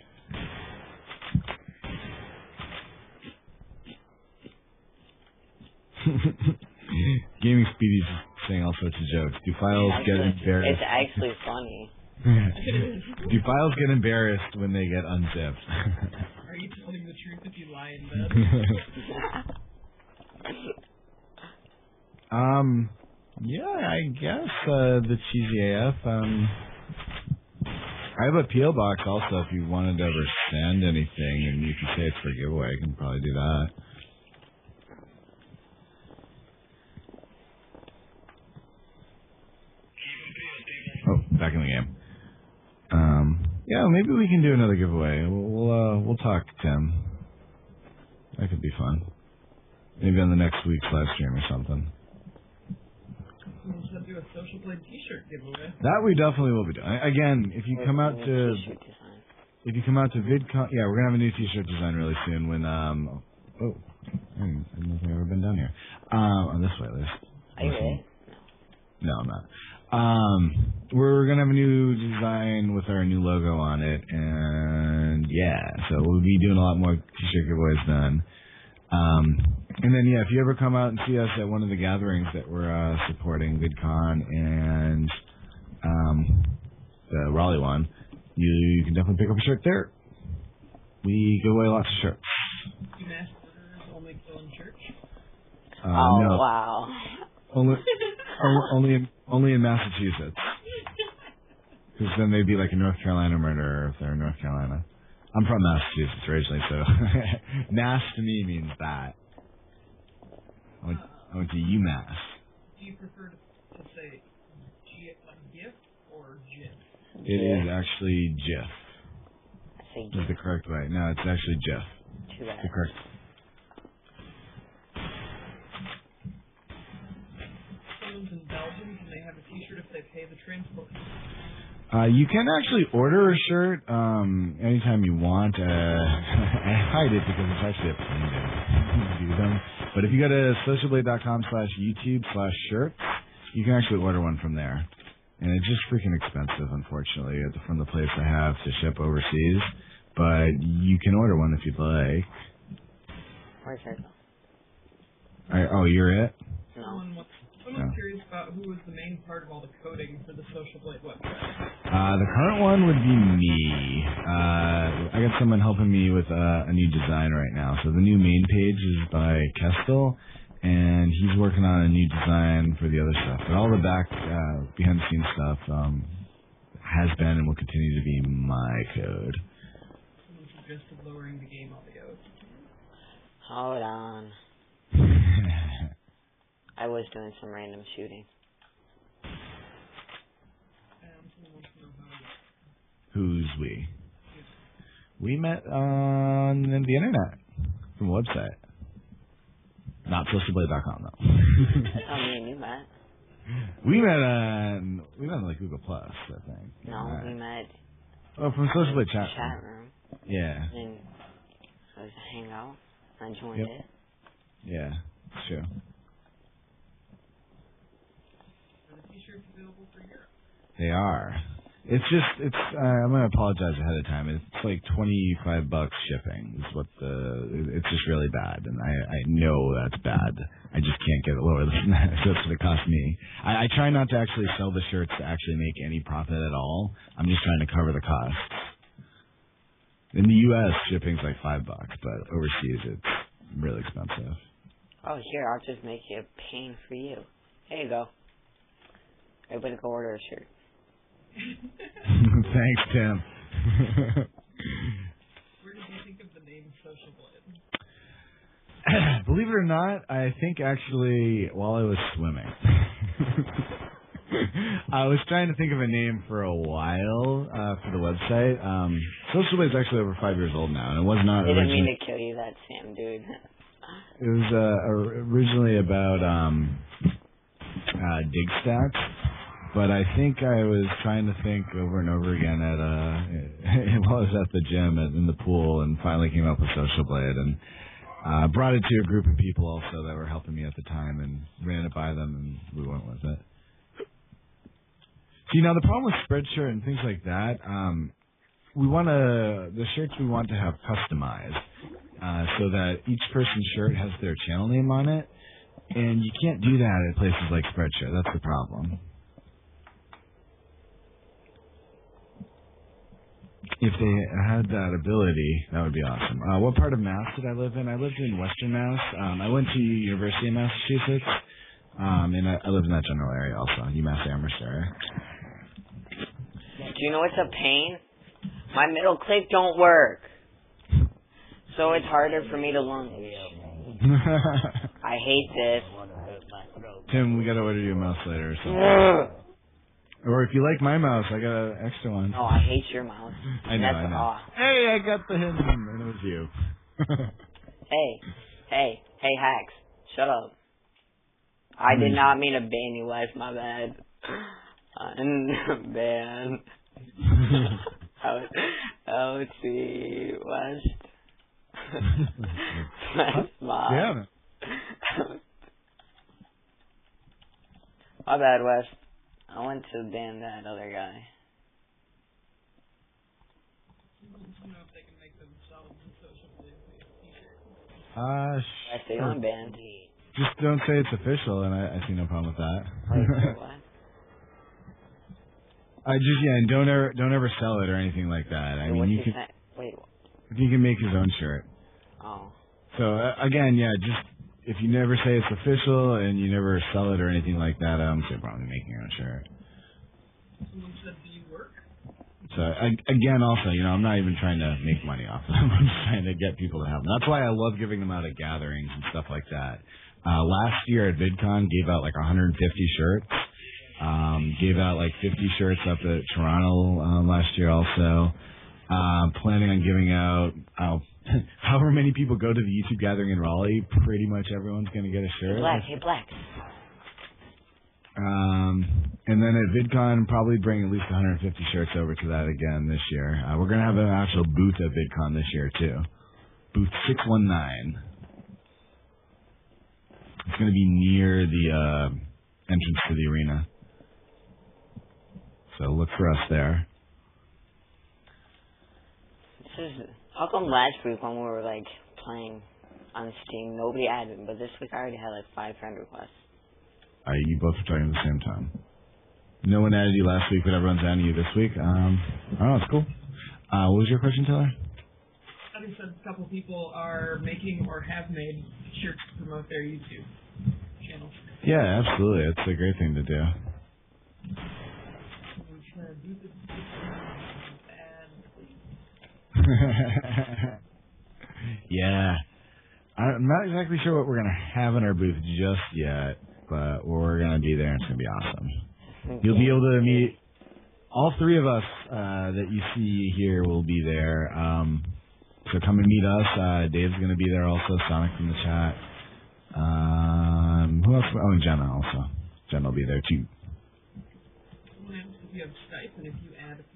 Gaming Speedy's saying all sorts of jokes. Do files get embarrassed? It's actually funny. Do files get embarrassed when they get unzipped? Are you telling the truth if you lie in bed? Yeah, I guess, the cheesy AF, I have a P.O. box also if you wanted to ever send anything, and you can say it's for giveaway, I can probably do that. Oh, back in the game. Yeah, maybe we can do another giveaway. We'll talk, Tim. That could be fun. Maybe on the next week's live stream or something. We'll just do a Social Blade t-shirt giveaway. That we definitely will be doing. Again, if you come out to VidCon, yeah, we're gonna have a new t-shirt design really soon. When I don't think I've ever been down here. On this way, at least. Are you ready? No, I'm not. We're gonna have a new design with our new logo on it, and yeah, so we'll be doing a lot more t-shirt giveaways then. And then yeah, if you ever come out and see us at one of the gatherings that we're supporting, VidCon and the Raleigh one, you can definitely pick up a shirt there. We give away lots of shirts. Do mass murderers only kill in church? No. Wow. Only in Massachusetts. Because then they'd be like a North Carolina murderer if they're in North Carolina. I'm from Massachusetts originally, so Nass to me means that. I went to UMass. Do you prefer to say GIF or GIF? It is actually GIF. I say Is GIF. the correct way. No, it's actually GIF. Too bad. The correct. Someone's in Belgium, can they have a t-shirt if they pay the transport? You can actually order a shirt anytime you want. I hide it because it's actually a pain to do them. But if you go to socialblade.com/YouTube/shirts, you can actually order one from there. And it's just freaking expensive, unfortunately, from the place I have to ship overseas. But you can order one if you'd like. Where's her? Oh, you're it? No. Someone's curious about who was the main part of all the coding for the Social Blade website. The current one would be me. I got someone helping me with a new design right now. So the new main page is by Kestel, and he's working on a new design for the other stuff. But all the back, behind-the-scenes stuff has been and will continue to be my code. Someone suggested lowering the game audio. Hold on. I was doing some random shooting. Someone wants to know how. Who's we? We met on the internet from a website. Not socialblade.com though. Oh, me and you met. We met on like Google Plus, I think. No, we met. Oh, from Social Blade chat room. Yeah. And it was a hangout. I joined Yep. it. Yeah, it's true. Are the t-shirts available for Europe? They are. It's just, I'm going to apologize ahead of time. It's like $25 shipping is what it's just really bad. And I know that's bad. I just can't get it lower than that. So that's what it cost me. I try not to actually sell the shirts to actually make any profit at all. I'm just trying to cover the costs. In the U.S., shipping's like $5, but overseas it's really expensive. Oh, here, I'll just make it a pain for you. There you go. Everybody go order a shirt. Thanks, Tim. Where did you think of the name Social Blade? Believe it or not, I think actually while I was swimming. I was trying to think of a name for a while for the website. Social Blade is actually over 5 years old now, and it was not They didn't originally... mean to kill you, that Sam, dude. It was originally about dig stats, but I think I was trying to think over and over again at while I was at the gym in the pool, and finally came up with Social Blade, and brought it to a group of people also that were helping me at the time, and ran it by them, and we went with it. See, now the problem with Spreadshirt and things like that, the shirts we want to have customized. So that each person's shirt has their channel name on it, and you can't do that at places like Spreadshirt. That's the problem. If they had that ability, that would be awesome. What part of Mass did I live in? I lived in Western Mass. I went to University of Massachusetts, and I lived in that general area also, UMass Amherst area. Do you know what's a pain? My middle click don't work. So it's harder for me to lunge. I hate this. Tim, we gotta order you a mouse later or something. Or if you like my mouse, I got an extra one. Oh, I hate your mouse. I know. Hey, I got the hint, and it was you. Hey, Hacks, shut up. I did not mean to ban you, Wes, my bad. Ban. OT West. That's my. Yeah. My bad, Wes. I went to ban that other guy. Wes, they don't ban. Just don't say it's official, and I see no problem with that. Wait, what? And don't ever sell it or anything like that. I mean, you can. Wait. You can make his own shirt. Oh. So again, just if you never say it's official and you never sell it or anything like that, I don't see a problem with making your own shirt. Someone said, do you work? So again, also, I'm not even trying to make money off of them. I'm just trying to get people to have them. That's why I love giving them out at gatherings and stuff like that. Last year at VidCon, gave out like 150 shirts. Gave out like 50 shirts up at Toronto last year also. Planning on giving out however many people go to the YouTube gathering in Raleigh, pretty much everyone's going to get a shirt. Hey, Black. And then at VidCon, probably bring at least 150 shirts over to that again this year. We're going to have an actual booth at VidCon this year too. Booth 619. It's going to be near the entrance to the arena. So look for us there. How come last week when we were like playing on Steam, nobody added me, but this week I already had like 5 friend requests. You both were talking at the same time. No one added you last week, but everyone's adding you this week. I don't know, it's cool. What was your question, Taylor? I think a couple people are making or have made shirts to promote their YouTube channels. Yeah, absolutely. It's a great thing to do. Yeah. I'm not exactly sure what we're going to have in our booth just yet, but we're going to be there and it's going to be awesome. You'll be able to meet all 3 of us that you see here will be there. So come and meet us. Dave's going to be there also, Sonic from the chat. Who else? Oh, and Jenna also. Jenna will be there too. What happens if you have Skype and if you add people?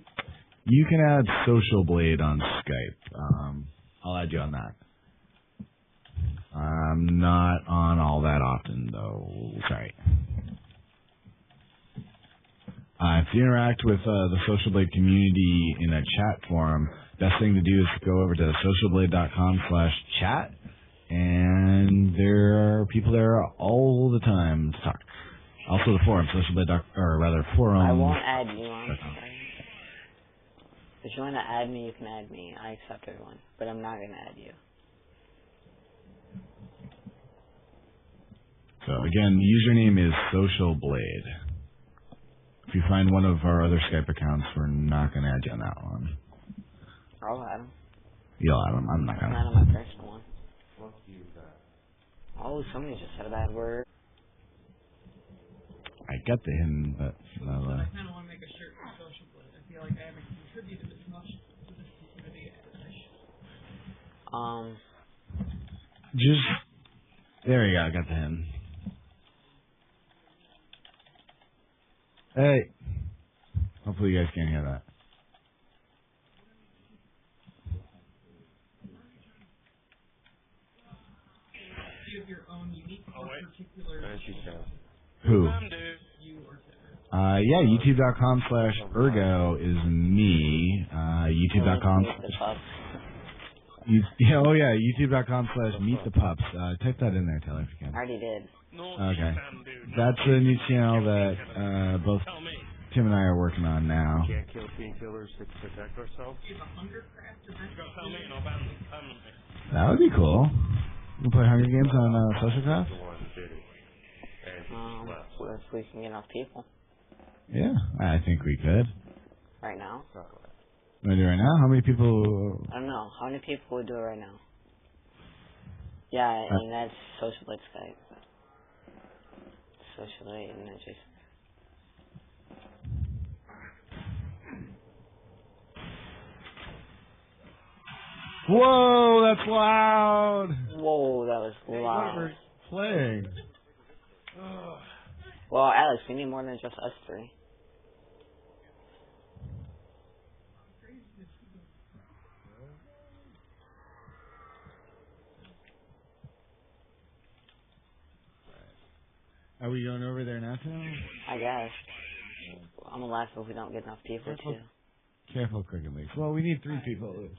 You can add Social Blade on Skype. I'll add you on that. I'm not on all that often, though. Sorry. If you interact with the Social Blade community in a chat forum, best thing to do is to go over to socialblade.com/chat, and there are people there all the time to talk. Also the forum, forum. I won't add you on. If you want to add me, you can add me. I accept everyone, but I'm not going to add you. So again, the username is Social Blade. If you find one of our other Skype accounts, we're not going to add you on that one. I'll add him. You'll add him. I'm not going Not to. on my personal one. Oh, somebody just said a bad word. I got to him, but I kind of want to make a shirt for Social Blade. I feel like I haven't contributed as much to this community as I should. just there we go. I got to him. Hey. Hopefully you guys can't hear that. You have your own unique or particular. Who? You or Sarah. Yeah, youtube.com/ergo is me. YouTube.com. youtube.com/meetthepups. Type that in there, Taylor, if you I can. already did. Okay. That's a new channel that both Tim and I are working on now. Can't kill painkillers to protect ourselves. You have a hunger craft event. Tell me and I'll ban them. That would be cool. You can play Hunger Games on Socialcraft? The one who did it. And he left. Well, if we can get enough people Yeah, I think we could. right now. Want to do it right now? How many people? I don't know. How many people would do it right now? Yeah, and that's Social Blade Skype. Social Blade and then just... Whoa, that's loud! Whoa, that was loud. We're playing. Well, Alex, we need more than just us three. Are we going over there now, Tim? I guess. I'm gonna laugh if we don't get enough people, too. Careful, Cricket Leaks. Well, we need 3 people at least.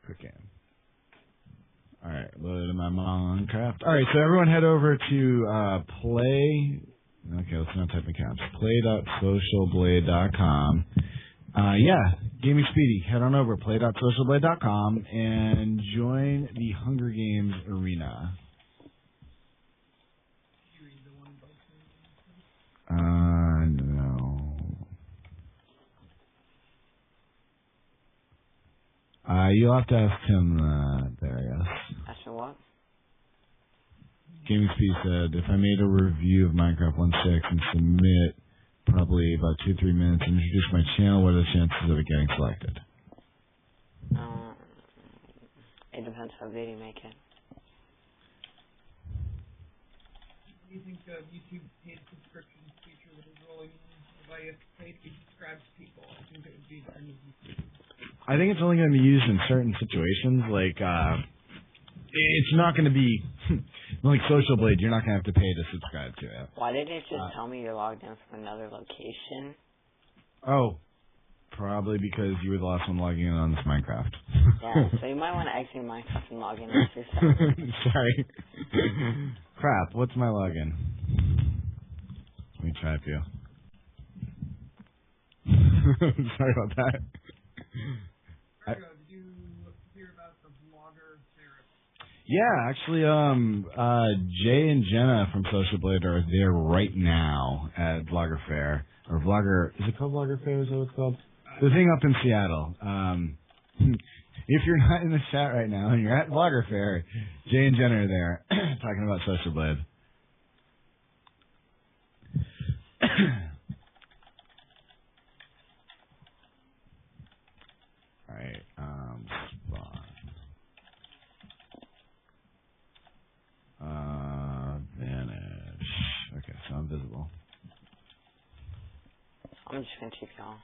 Quick in. Alright, load in my Minecraft. Alright, so everyone head over to play. Okay, let's not type accounts. Play.socialblade.com. Yeah, Gaming Speedy. Head on over, play.socialblade.com and join the Hunger Games arena. No. You'll have to ask him there, yes. Ask me what? Gaming Speed said, if I made a review of Minecraft 1.6 and submit probably about 2-3 minutes and introduce my channel, what are the chances of it getting selected? It depends how good you make it. Do you think YouTube paid subscription feature that is rolling in? If I paid to subscribe to people, I think it would be the end of YouTube. I think it's only going to be used in certain situations, like, it's not going to be, like Social Blade, you're not going to have to pay to subscribe to it. Why didn't it just tell me you're logged in from another location? Oh, probably because you were the last one logging in on this Minecraft. Yeah, so you might want to exit Minecraft and log in as yourself. Sorry. Crap, what's my login? Let me try it for you. Sorry about that. Did you hear about the vlogger Sarah? Yeah, actually, Jay and Jenna from Social Blade are there right now at Vlogger Fair. Or Vlogger, is it called Vlogger Fair? Is that what it's called? The thing up in Seattle. If you're not in the chat right now and you're at Vlogger Fair, Jay and Jenna are there talking about Social Blade. Alright, spawn. Vanish. Okay, so I'm visible. I'm just gonna keep y'all.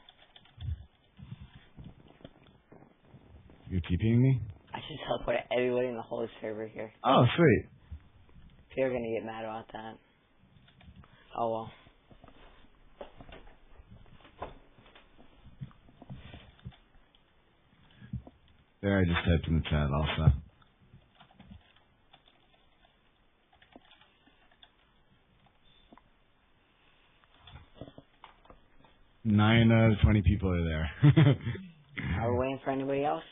You're TPing me? I just teleported everybody in the whole server here. Oh, sweet. People are gonna get mad about that. Oh well. There, I just typed in the chat also. Nine out of 20 people are there. Are we waiting for anybody else?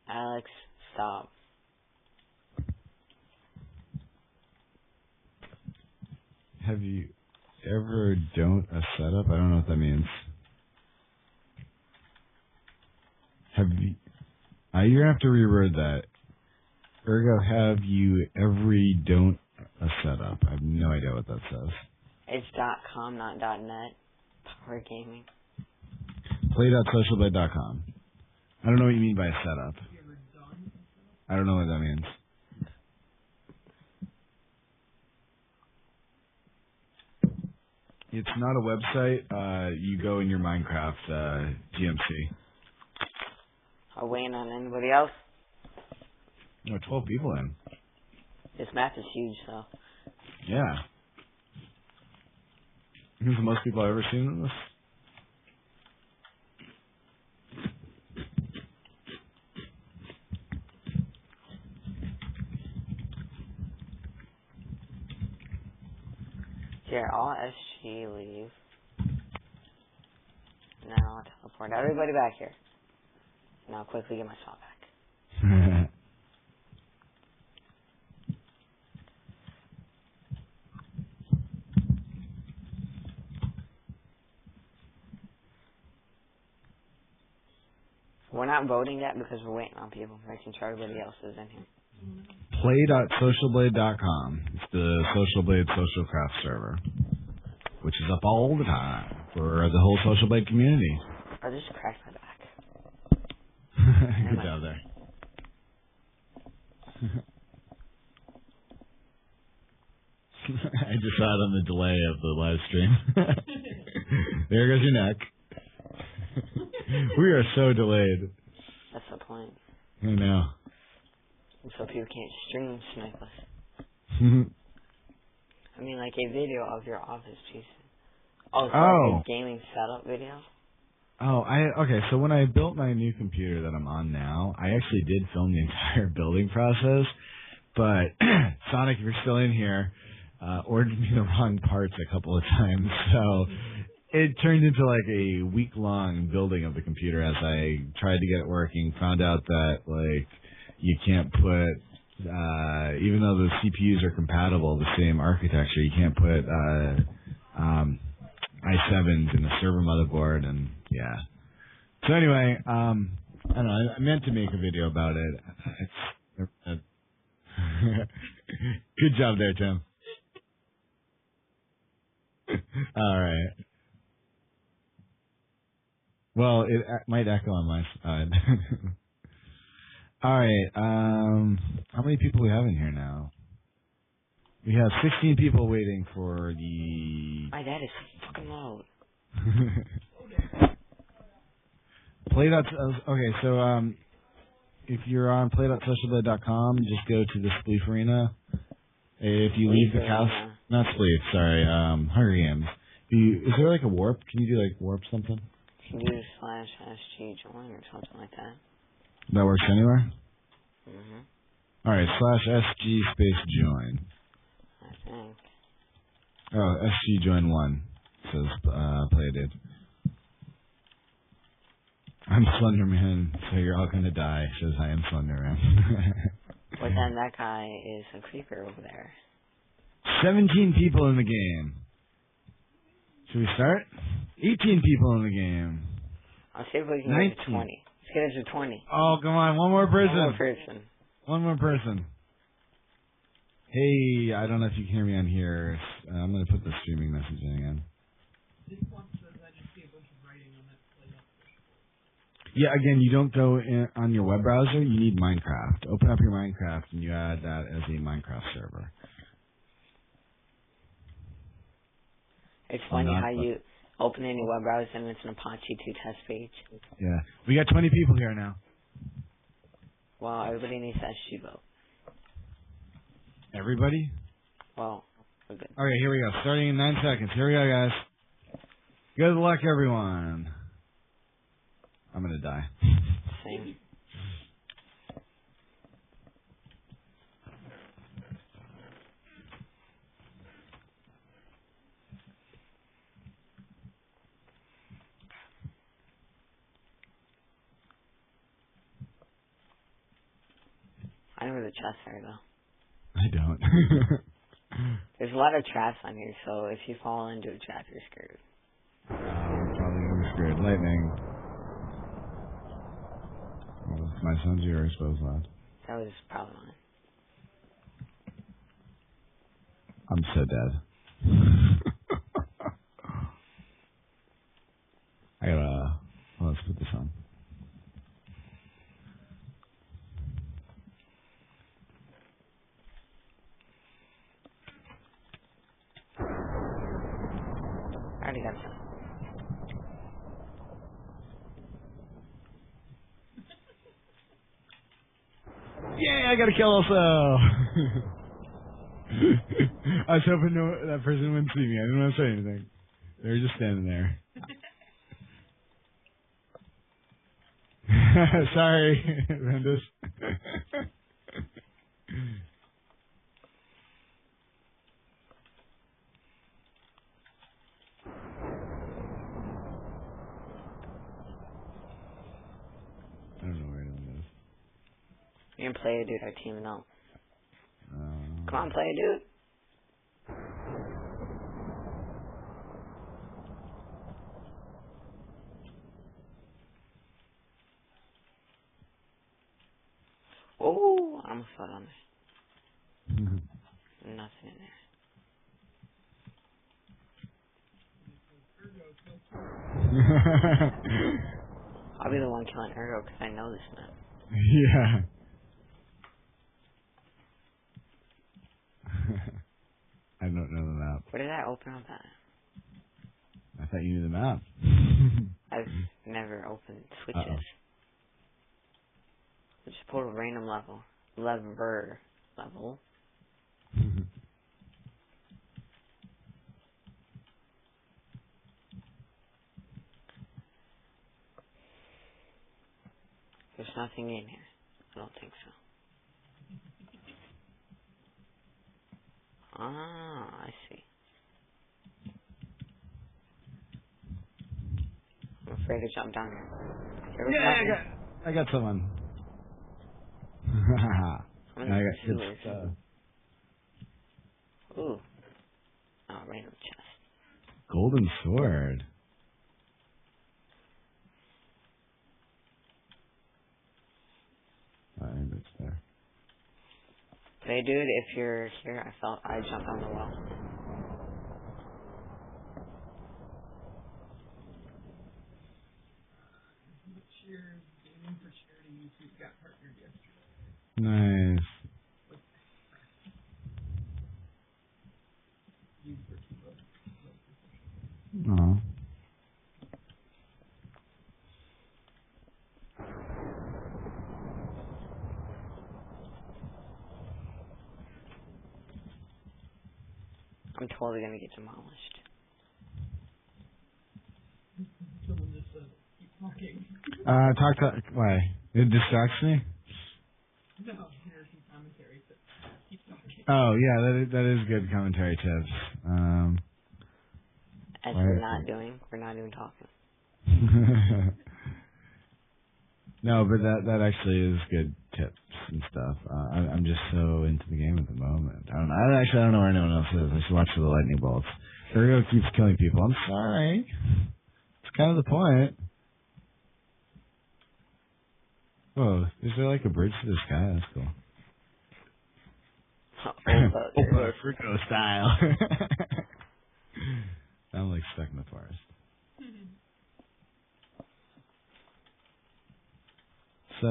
Alex, stop. Have you ever don't a setup? I don't know what that means. Have you... you're going to have to reword that. Ergo, have you every don't a setup? I have no idea what that says. It's .com, not .net. Power Gaming. Play.socialblade.com. I don't know what you mean by a setup. Have you ever done? I don't know what that means. It's not a website. You go in your Minecraft GMC. Are we waiting on anybody else? No, 12 people in. This map is huge, so. Yeah. Who's the most people I've ever seen in this? Here, all SG leave. Now I'll teleport everybody back here. Now I'll quickly get my spot back. We're not voting yet because we're waiting on people, making sure everybody else is in here. Play.socialblade.com. It's the Social Blade social craft server, which is up all the time for the whole Social Blade community. I just cracked my back. Good job there. I just saw it on the delay of the live stream. There goes your neck. We are so delayed. That's the point. I know. So people can't stream snipe us. I mean, like a video of your office piece. Oh, so like a gaming setup video? Okay, so when I built my new computer that I'm on now, I actually did film the entire building process, but Sonic, if you're still in here, ordered me the wrong parts a couple of times, so it turned into like a week-long building of the computer as I tried to get it working, found out that, like, you can't put, even though the CPUs are compatible, the same architecture, you can't put i7s in the server motherboard, and yeah. So anyway, I don't know, I meant to make a video about it. Good job there, Tim. All right. Well, it might echo on my side. All right. How many people we have in here now? We have 16 people waiting for the... My dad is fucking loud. Okay, so if you're on play.socialblade.com, just go to the Spleef Arena. If you leave the house... Not Spleef, sorry. Hunger Games. Is there like a warp? Can you do like warp something? You can do /SG join or something like that. That works anywhere? Mm-hmm. Alright, /SG space join. I think. Oh, SG join 1 says play did. I'm Slenderman, so you're all gonna die. Says I am Slenderman. But then that guy is a creeper over there. 17 people in the game. Should we start? 18 people in the game. I'll see if we can 19. get to 20. Let's get it to 20. Oh, come on. One more person. One more person. One more person. Hey, I don't know if you can hear me on here. I'm going to put the streaming message in again. This one says I just see a bunch of writing on that play. Yeah, again, you don't go in on your web browser. You need Minecraft. Open up your Minecraft and you add that as a Minecraft server. It's funny how you open any web browser and it's an Apache 2 test page. Yeah. We got 20 people here now. Well, everybody needs to SG vote. Everybody? Well, we're good. Okay, here we go. Starting in 9 seconds. Here we go, guys. Good luck, everyone. I'm going to die. Same. I know where the chests are, though. I don't. There's a lot of traps on here, so if you fall into a trap, you're screwed. Probably gonna be screwed. Lightning. Well, my son's yours, suppose not. That was probably mine. I'm so dead. I gotta. Well, let's put this on. I already got some. Yay, I got a kill also! I was hoping that person wouldn't see me. I didn't want to say anything. They were just standing there. Sorry, Vendus. I don't know where anyone is. You can play it, dude. Our team, no. Come on, play it, dude. Oh, I almost fell on there. Nothing in there. I'll be the one killing Ergo because I know this map. Yeah. I don't know the map. Where did I open up at? I thought you knew the map. I've never opened switches. Uh-oh. I just pulled a random level. Lever. There's nothing in here. I don't think so. Ah, I see. I'm afraid to jump down here. Yeah, I got someone. I'm in I the got good sewers. stuff. Ooh. Oh, random chest. Golden sword. I think it's there. Hey, dude, if you're here, I jumped on the wall. Cheers, Gaming for Charity YouTube got partnered yesterday. Nice. Oh. I'm totally gonna get demolished. Someone just said, keep talking. Why? It distracts me? No, here's some commentary, but keep talking. Oh, yeah, that is good commentary tips. As we're not even talking. No, but that actually is good tips and stuff. I'm just so into the game at the moment. I don't know where anyone else is. I should watch for the lightning bolts. Ergo keeps killing people. I'm sorry. It's kind of the point. Whoa, is there like a bridge to the sky? That's cool. Opa Fruco style. I'm like stuck in the forest. So,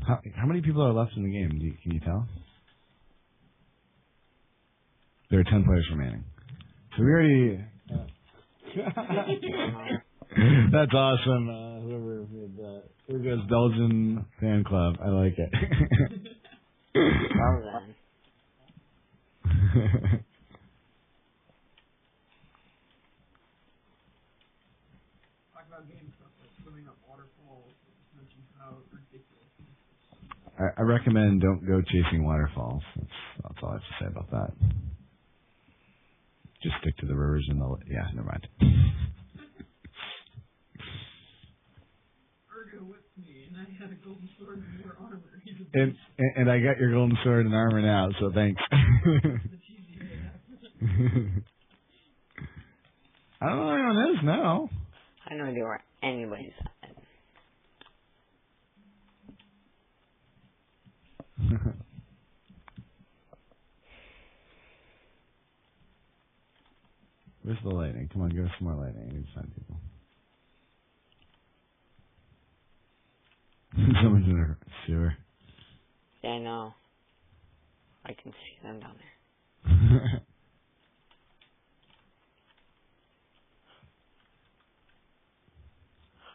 how many people are left in the game? Can you tell? There are 10 players remaining. So we already... That's awesome. Whoever made that. Here goes Belgian fan club. I like it. Well then. Talk about game stuff like swimming up waterfalls. Just mention how ridiculous it is. I recommend don't go chasing waterfalls. That's all I have to say about that. Just stick to the rivers and the... Yeah, never mind. Ergo whipped me, and I had a golden sword and more armor. He's a and I got your golden sword and armor now, so thanks. I don't know where anyone is now. I have no idea where anybody's at. Where's the lighting? Come on, give us some more lighting. I need to find people. Someone's in a sewer. Yeah, I know. I can see them down there.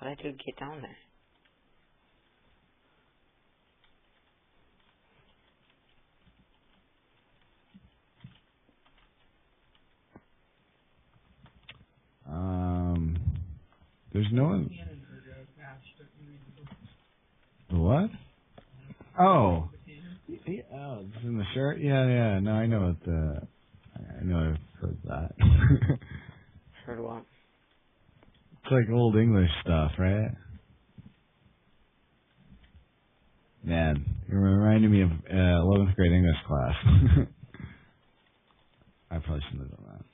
How did I get down there? There's no one. The what? Oh. Yeah, oh, it's in the shirt? Yeah. No, I know what the. I know I've heard that. Heard what? It's like old English stuff, right? Man, you're reminding me of 11th grade English class. I probably shouldn't have done that.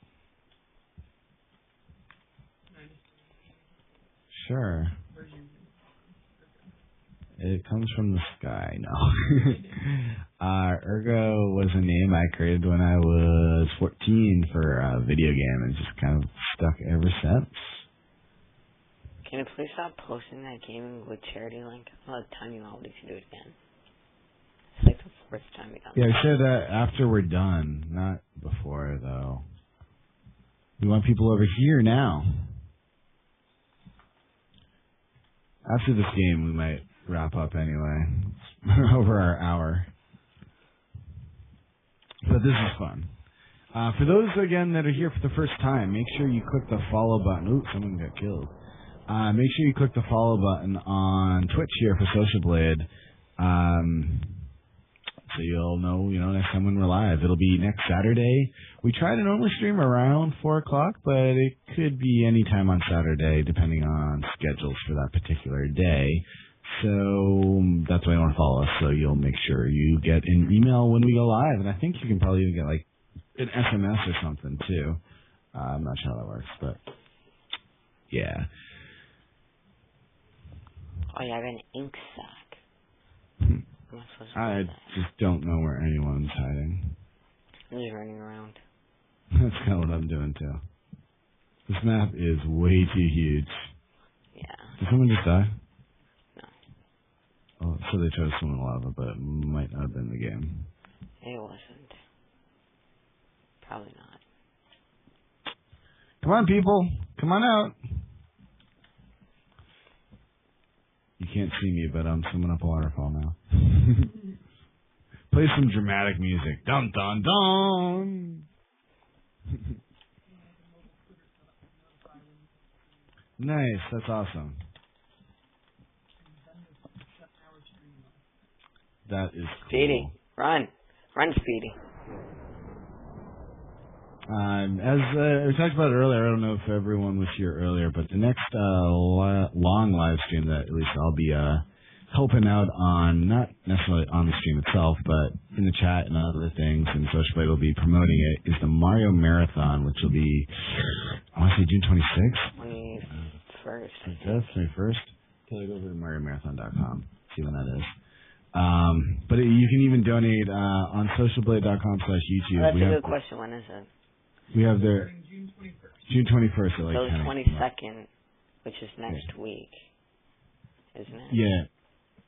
Sure. It comes from the sky, no. Ergo was a name I created when I was 14 for a video game and just kind of stuck ever since. Can you please stop posting that gaming with charity link? I'll tell you how we can do it again. It's like the fourth time we done Yeah, I said that after we're done, not before, though. We want people over here now. After this game, we might wrap up anyway. It's over our hour. But this is fun. For those, again, that are here for the first time, make sure you click the follow button. Ooh, someone got killed. Make sure you click the follow button on Twitch here for Social Blade. So you'll know, next time when we're live. It'll be next Saturday. We try to normally stream around 4 o'clock, but it could be any time on Saturday, depending on schedules for that particular day. So that's why you want to follow us, so you'll make sure you get an email when we go live. And I think you can probably even get, like, an SMS or something, too. I'm not sure how that works, but yeah. Oh, you have an ink sac. I just don't know where anyone's hiding. I'm just running around. That's kind of what I'm doing, too. This map is way too huge. Yeah. Did someone just die? No. Oh, so they tried to swim in lava, but it might not have been the game. It wasn't. Probably not. Come on, people. Come on out. You can't see me, but I'm swimming up a waterfall now. Play some dramatic music. Dun, dun, dun. Nice. That's awesome. That is cool. Speedy. Run. Run, Speedy. As we talked about earlier, I don't know if everyone was here earlier, but the next long live stream that at least I'll be helping out on, not necessarily on the stream itself, but in the chat and other things, and Social Blade will be promoting it, is the Mario Marathon, which will be, I want to say June 26th? 21st. 21st? Go over to MarioMarathon.com, see when that is. But you can even donate on socialblade.com/YouTube. That's a good question. When is it? We have their June 21st. June 21st at like So 10 the 22nd, which is next week, isn't it? Yeah.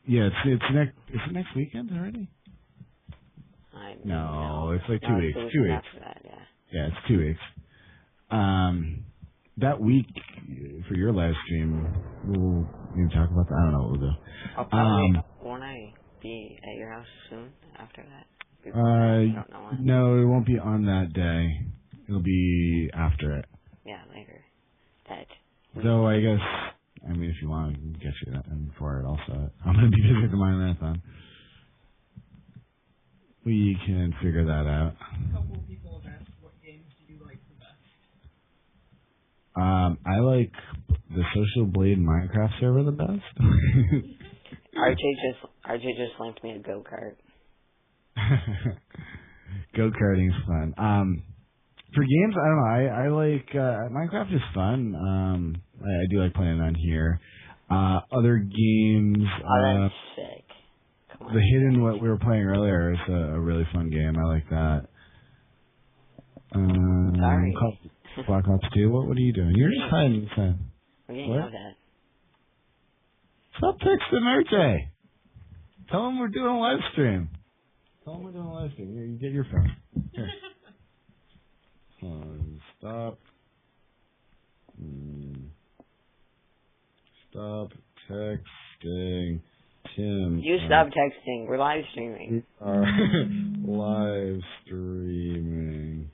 It's next weekend already? No, it's like 2 weeks. 2 weeks. After that, yeah. Yeah, it's 2 weeks. That week for your live stream, we'll maybe talk about that. I don't know what we'll do. I'll probably, won't I be at your house soon after that? I don't know when. No, it won't be on that day. It'll be after it. Yeah, later. That week. Though I guess, if you want, I can get you that in for it also. I'm going to be busy at the Mario Marathon. We can figure that out. A couple of people have asked, what games do you like the best? I like the Social Blade Minecraft server the best. Are RJ just linked me a go-kart. Go-karting's fun. For games, I don't know. I like Minecraft is fun. I do like playing on here. Other games. Oh, that's sick. Come on. The Hidden, what we were playing earlier, is a really fun game. I like that. Sorry. Black Ops 2. What are you doing? You're just hiding. We didn't What? have that. Stop texting RJ. Tell him we're doing a live stream. Tell him we're doing a live stream. Here, you get your phone. Here. Stop. Stop texting Tim. You stop texting. We're live streaming. We are live streaming.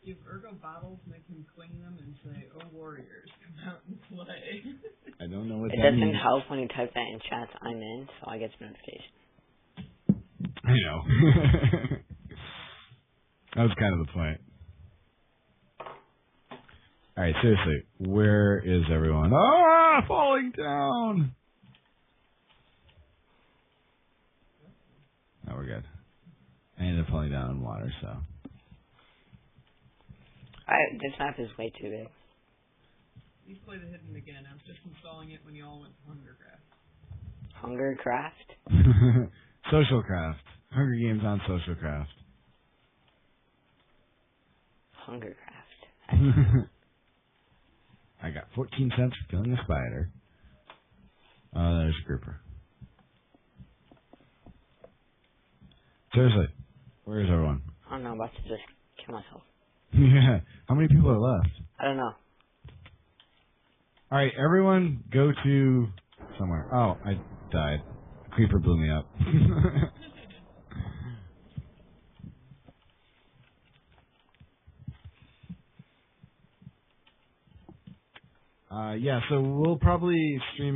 Give Ergo bottles, make him clean them, and say, "Oh, warriors, come out and play." I don't know what It that doesn't means. help when you type that in chat. I'm in, so I get notification. I know. That was kind of the point. Alright, seriously, where is everyone? Ah, falling down! Oh, we're good. I ended up falling down in water, so. This map is way too big. Please play the Hidden again. I was just installing it when you all went to Hungercraft. Hungercraft? Socialcraft. Hunger Games on Socialcraft. Hungercraft. I got 14 cents for killing a spider. Oh, there's a grouper. Seriously, where is everyone? I don't know, I'm about to just kill myself. Yeah. How many people are left? I don't know. Alright, everyone go to somewhere. Oh, I died. A creeper blew me up. Yeah, so we'll probably stream,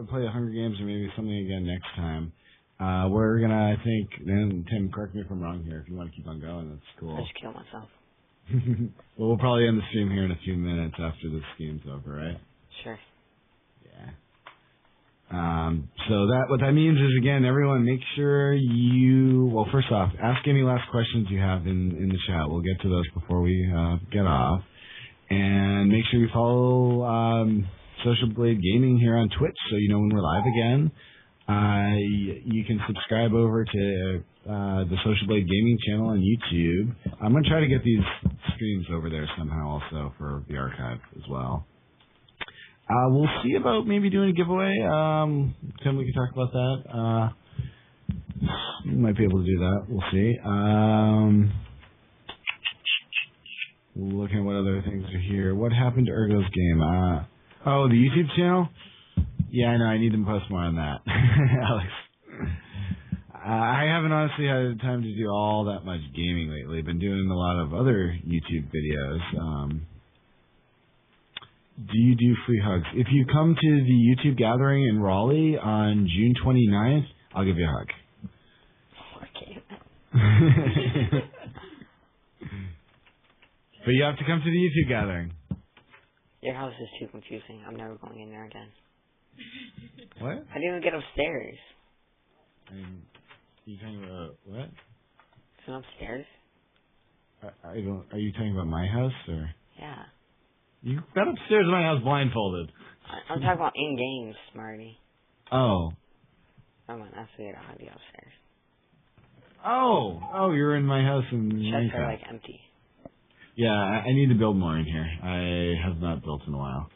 play Hunger Games or maybe something again next time. We're gonna, I think, and Tim, correct me if I'm wrong here. If you want to keep on going, that's cool. I just killed myself. Well, we'll probably end the stream here in a few minutes after this game's over, right? Sure. Yeah. So what that means is, again, everyone, make sure well, first off, ask any last questions you have in the chat. We'll get to those before we get off. And make sure you follow Social Blade Gaming here on Twitch so you know when we're live again. You can subscribe over to the Social Blade Gaming channel on YouTube. I'm going to try to get these streams over there somehow also for the archive as well. We'll see about maybe doing a giveaway. Tim, we can talk about that. We might be able to do that. We'll see. Looking at what other things are here. What happened to Ergo's game? Oh, the YouTube channel? Yeah, I know. I need to post more on that. Alex. I haven't honestly had the time to do all that much gaming lately. Been doing a lot of other YouTube videos. Do you do free hugs? If you come to the YouTube gathering in Raleigh on June 29th, I'll give you a hug. Okay. But you have to come to the YouTube gathering. Your house is too confusing. I'm never going in there again. What? How do you even get upstairs? You talking about what? Is it upstairs? Are you talking about my house or? Yeah. You got upstairs in my house blindfolded. I'm talking about in games, Smarty. Oh. Come on, I figured out how to get upstairs. Oh, you're in my house in Chests are Minecraft. like empty. Yeah, I need to build more in here. I have not built in a while.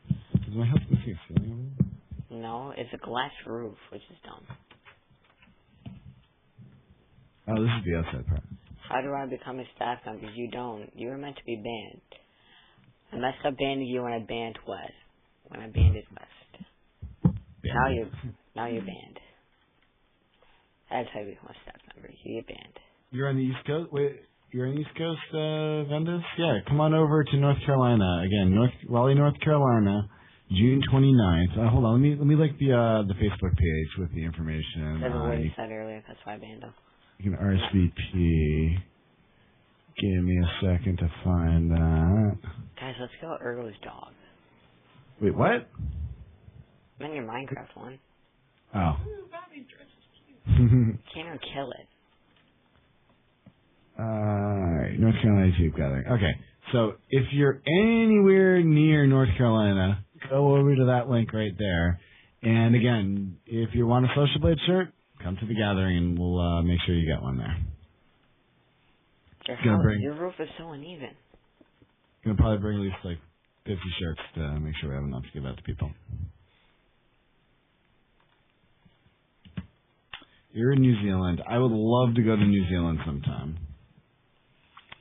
Is my house missing a ceiling over there? No, it's a glass roof, which is dumb. Oh, this is the outside part. How do I become a staff member? You don't. You were meant to be banned. I messed up banning you when I banned West. When I banned West. Now you're banned. That's how you become a staff member. You get banned. You're on the East Coast? Wait, you're on the East Coast, Vendas? Yeah, come on over to North Carolina. Again, Raleigh, North Carolina, June 29th. Hold on, let me like the Facebook page with the information. That's what you said earlier. That's why I banned him. You can RSVP. Give me a second to find that. Guys, let's go Ergo's dog. Wait, what? I'm in your Minecraft one. Oh. Ooh, Bobby's dress is cute. Can't even kill it. Alright, North Carolina Jeep Gathering. Okay, so if you're anywhere near North Carolina, go over to that link right there. And again, if you want a Social Blade shirt, come to the gathering and we'll make sure you get one there. Your roof is so uneven. Gonna probably bring at least like 50 shirts to make sure we have enough to give out to people. You're in New Zealand. I would love to go to New Zealand sometime.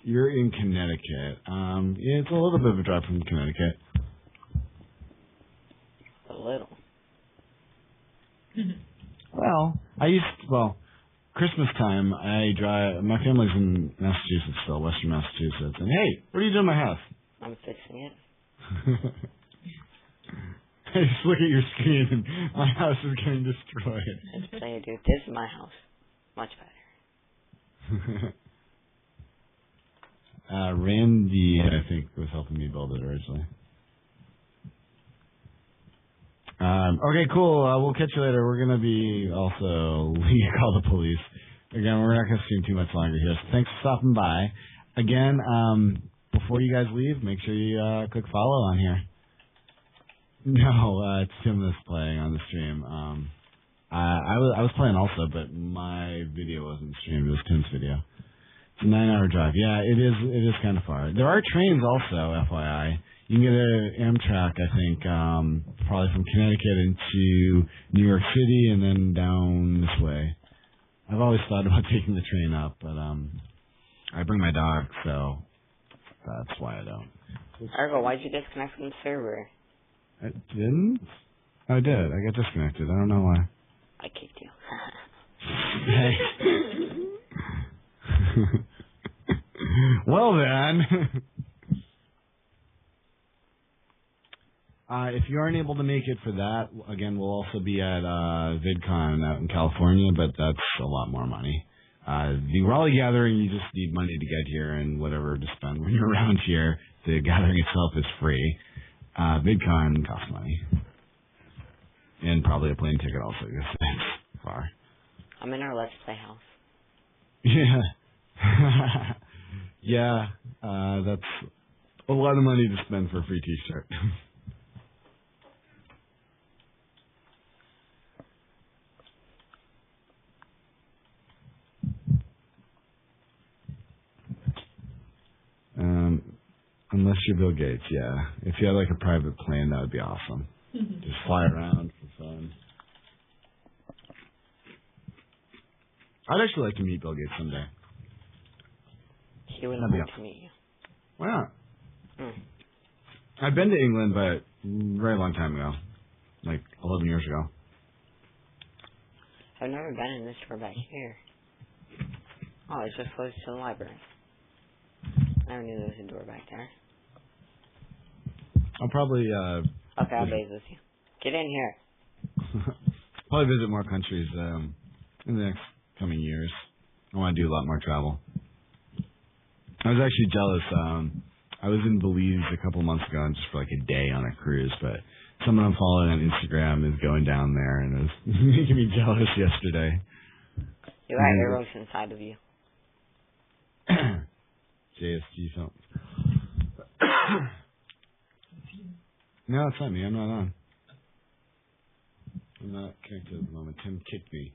You're in Connecticut. Yeah, it's a little bit of a drive from Connecticut. A little. Christmas time, I drive, my family's in Massachusetts still, Western Massachusetts, and hey, what are you doing in my house? I'm fixing it. I just look at your screen and my house is getting destroyed. That's what you do. This is my house. Much better. Randy, I think, was helping me build it originally. Okay, cool. We'll catch you later. We're going to be also, we call the police. Again, we're not going to stream too much longer here. So thanks for stopping by. Again, before you guys leave, make sure you click follow on here. No, it's Tim that's playing on the stream. I was playing also, but my video wasn't streamed. It was Tim's video. It's a 9-hour drive. Yeah, it is kind of far. There are trains also, FYI. You can get an Amtrak, I think, probably from Connecticut into New York City and then down this way. I've always thought about taking the train up, but I bring my dog, so that's why I don't. Ergo, why'd you disconnect from the server? I didn't? I did. I got disconnected. I don't know why. I kicked you. Hey. Well then. If you aren't able to make it for that, again, we'll also be at VidCon out in California, but that's a lot more money. The Raleigh gathering, you just need money to get here and whatever to spend when you're around here. The gathering itself is free. VidCon costs money. And probably a plane ticket also, because it's far. I'm in our Let's Play house. Yeah. Yeah, that's a lot of money to spend for a free t-shirt. Unless you're Bill Gates, yeah. If you had like a private plane, that would be awesome. Just fly around for fun. I'd actually like to meet Bill Gates someday. He would love to meet you. Why not? Mm. I've been to England, but a very long time ago. Like 11 years ago. I've never been in this door back here. Oh, it's just close to the library. I never knew there was a door back there. I'll probably, Okay, I'll base with you. Get in here. probably visit more countries in the next coming years. I want to do a lot more travel. I was actually jealous. I was in Belize a couple months ago, just for like a day on a cruise, but someone I'm following on Instagram is going down there, and it was making me jealous yesterday. You're right, arrows inside of you. JSG films. No, it's not me. I'm not on. I'm not connected at the moment. Tim kicked me.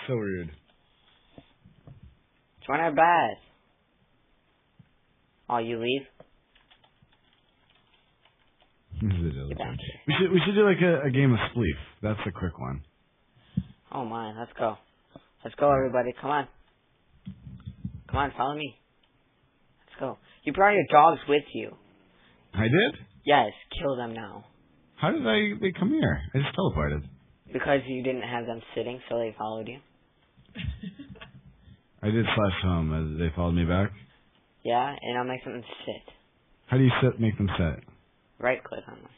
So rude. Join our bad. Oh, you leave? We should do like a game of Spleef. That's a quick one. Oh my, let's go. Let's go, everybody. Come on. Come on, follow me. Let's go. You brought your dogs with you. I did? Yes, kill them now. How did they come here? I just teleported. Because you didn't have them sitting, so they followed you. I did slash home. They followed me back? Yeah, and I'll make them sit. How do you make them sit? Right click on them.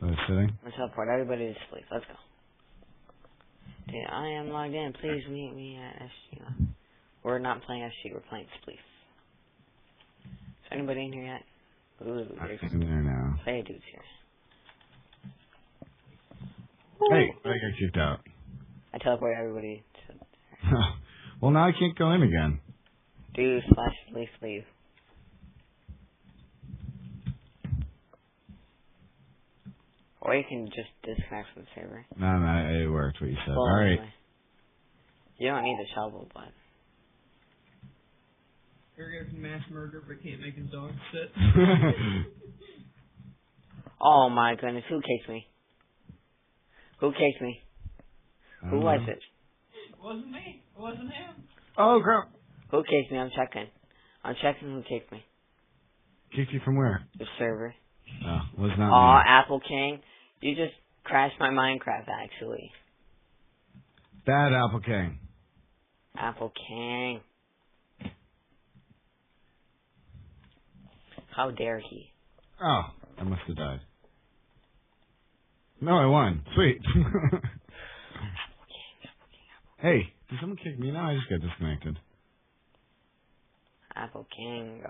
Oh, sitting? Let's teleport everybody to sleep. Let's go. I am logged in. Please meet me at SG. We're not playing SG. We're playing Spleef. Is anybody in here yet? Ooh, I'm in there now. Play dudes here. Hey, I got kicked out. I teleport everybody to... Well, now I can't go in again. Do/leave. Or you can just disconnect from the server. No, it worked what you said. Well, Alright. anyway. You don't need the shovel, but... Eric can mass murder but can't make his dog sit. Oh my goodness, who kicked me? Who kicked me? Who was it? It wasn't me. It wasn't him. Oh, crap. Who kicked me? I'm checking. I'm checking who kicked me. Kicked you from where? The server. Oh, was not Aw, me. Apple King. You just crashed my Minecraft, actually. Bad Apple King. Apple King. How dare he? Oh, I must have died. No, I won. Sweet. Hey, did someone kick me? No, I just got disconnected. Apple King.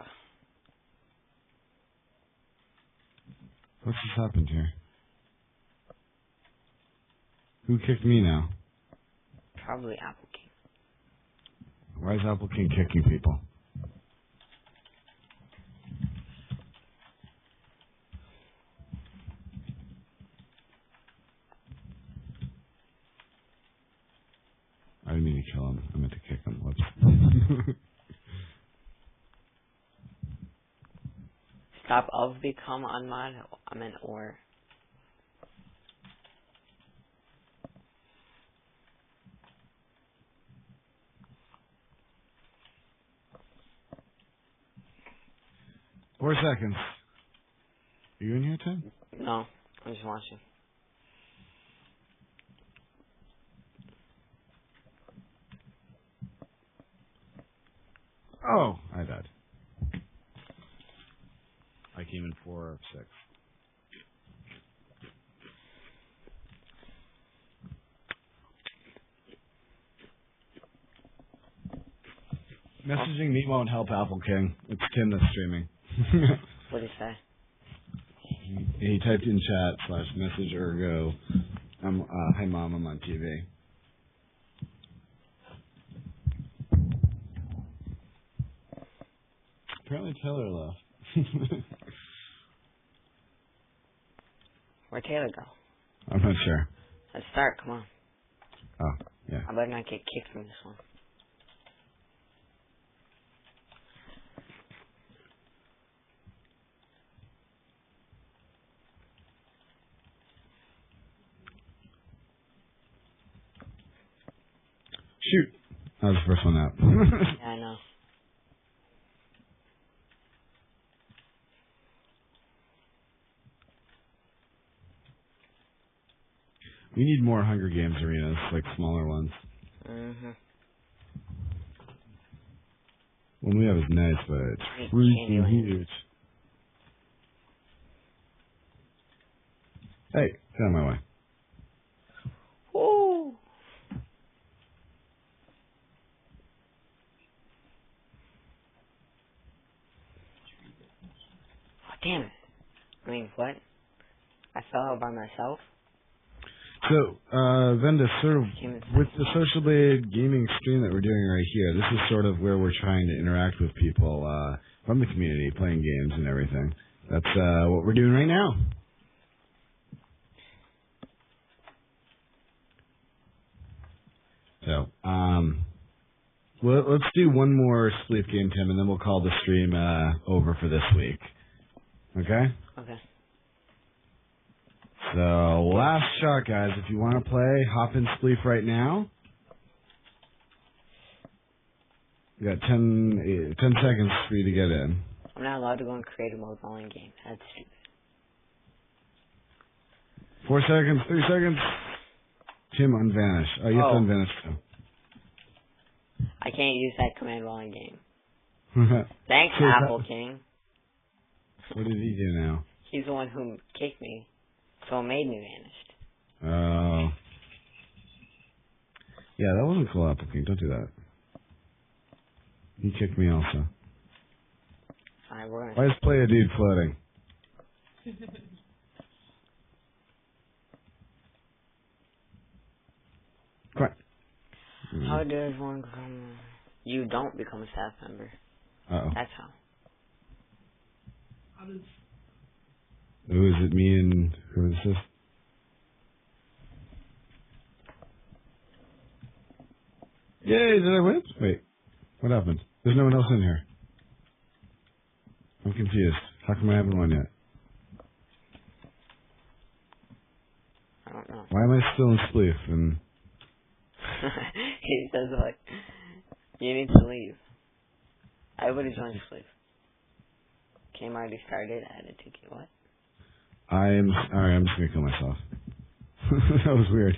What's just happened here? Who kicked me now? Probably Apple King. Why is Apple King kicking people? I didn't mean to kill him. I meant to kick him. Whoops. Stop of become unmod. I meant or. Four seconds. Are you in here, Tim? No, I'm just watching. Oh, I died. I came in 4 of 6. Messaging me won't help, Apple King. It's Tim that's streaming. What did he say? He typed in chat /message ergo. Hi mom, I'm on TV. Apparently Taylor left. Where'd Taylor go? I'm not sure. Let's start, come on. Oh, yeah. I better not get kicked from this one. Shoot. That was the first one out. Yeah, I know. We need more Hunger Games arenas, like smaller ones. Mm-hmm. One we have is nice, but it's freaking huge. Hey, get out of my way. Woo! Oh, damn it. I mean, what? I fell out by myself? So, Venda, sort of with the Social Blade gaming stream that we're doing right here, this is sort of where we're trying to interact with people from the community, playing games and everything. That's what we're doing right now. So, well, let's do one more Spleef game, Tim, and then we'll call the stream over for this week. Okay? Okay. So, last shot, guys. If you want to play, hop in Spleef right now. You got 10 seconds for you to get in. I'm not allowed to go in creative mode while in game. That's stupid. 4 seconds, 3 seconds. Tim, unvanish. Oh, you have to unvanish too. I can't use that command while in game. Thanks, Apple King. What did he do now? He's the one who kicked me, so it made me vanished. Oh. Yeah, that wasn't cool, Apple King. Don't do that. He kicked me also. Alright, we're gonna... Why is play a dude floating? Come on. How does one become... You don't become a staff member. Uh-oh. That's how. How does... Who is it, me and... Who is this? Yay, did I win? Wait, what happened? There's no one else in here. I'm confused. How come I haven't won yet? I don't know. Why am I still in Spleef? And He says, like, you need to leave. Everybody join Spleef. Game already started. I had to take it. What? alright, I'm just gonna kill myself. That was weird.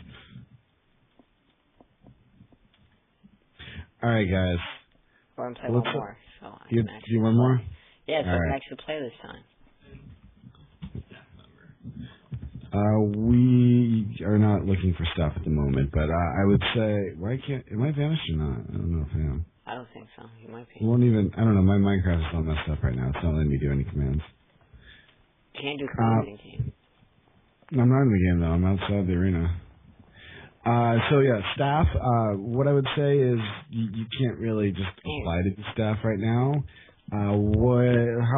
Alright, guys. We're gonna play one more. So I You can actually one play. more? Yeah, so I All can right. actually play this time. We are not looking for stuff at the moment, but I would say, why can't, am I vanished or not? I don't know if I am. I don't think so. You might It be. won't even, I don't know, my Minecraft is all messed up right now. It's not letting me do any commands. You can't do commands in game. I'm not in the game though, I'm outside the arena. So yeah, staff, what I would say is you can't really just apply to the staff right now. How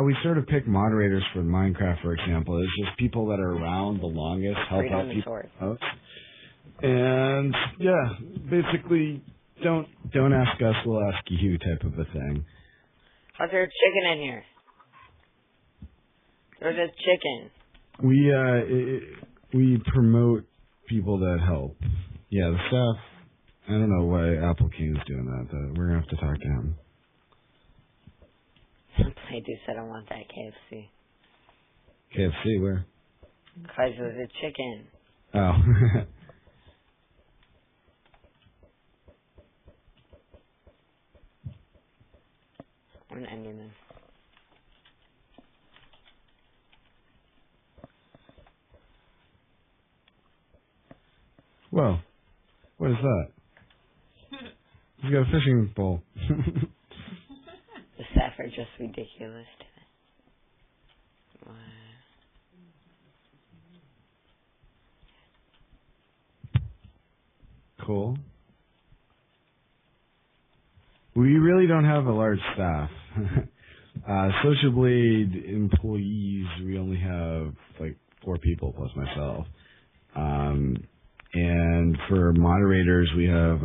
we sort of pick moderators for Minecraft, for example, is just people that are around the longest, help Freedom out the people sword. out. And yeah, basically don't ask us, we'll ask you type of a thing. How's there a chicken in here? There's a chicken. We promote people that help. Yeah, the staff, I don't know why Apple King is doing that, though. We're gonna have to talk to him. I do said I want that KFC. KFC, where? Because it was a chicken. Oh. I'm an Enderman. Whoa. What is that? He's got a fishing pole. The staff are just ridiculous today. What? Cool. We really don't have a large staff. Social Blade employees, we only have like 4 people plus myself. And for moderators, we have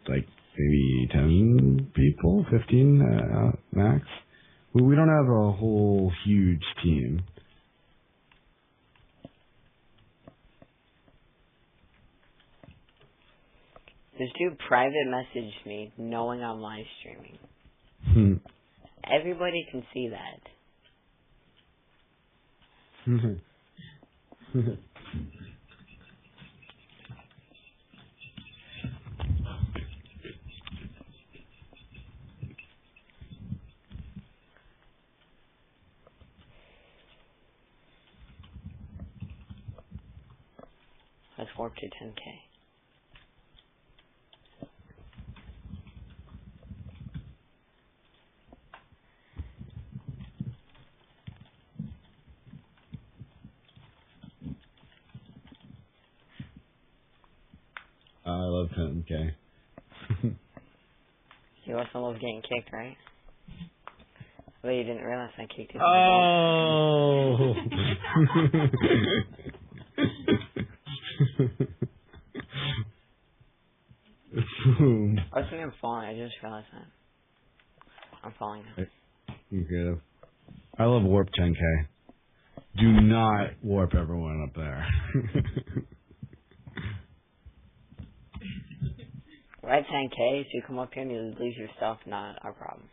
like maybe 10 people, 15 max. We don't have a whole huge team. This dude private messaged me knowing I'm live streaming. Everybody can see that. Let's warp to 10K. I love 10K. You also love getting kicked, right? Well, you didn't realize I kicked you. Oh! I was thinking I'm falling. I just realized that. I'm falling now. Okay. I love Warp 10K. Do not warp everyone up there. We're at 10K, so you come up here and you lose your stuff, not our problem.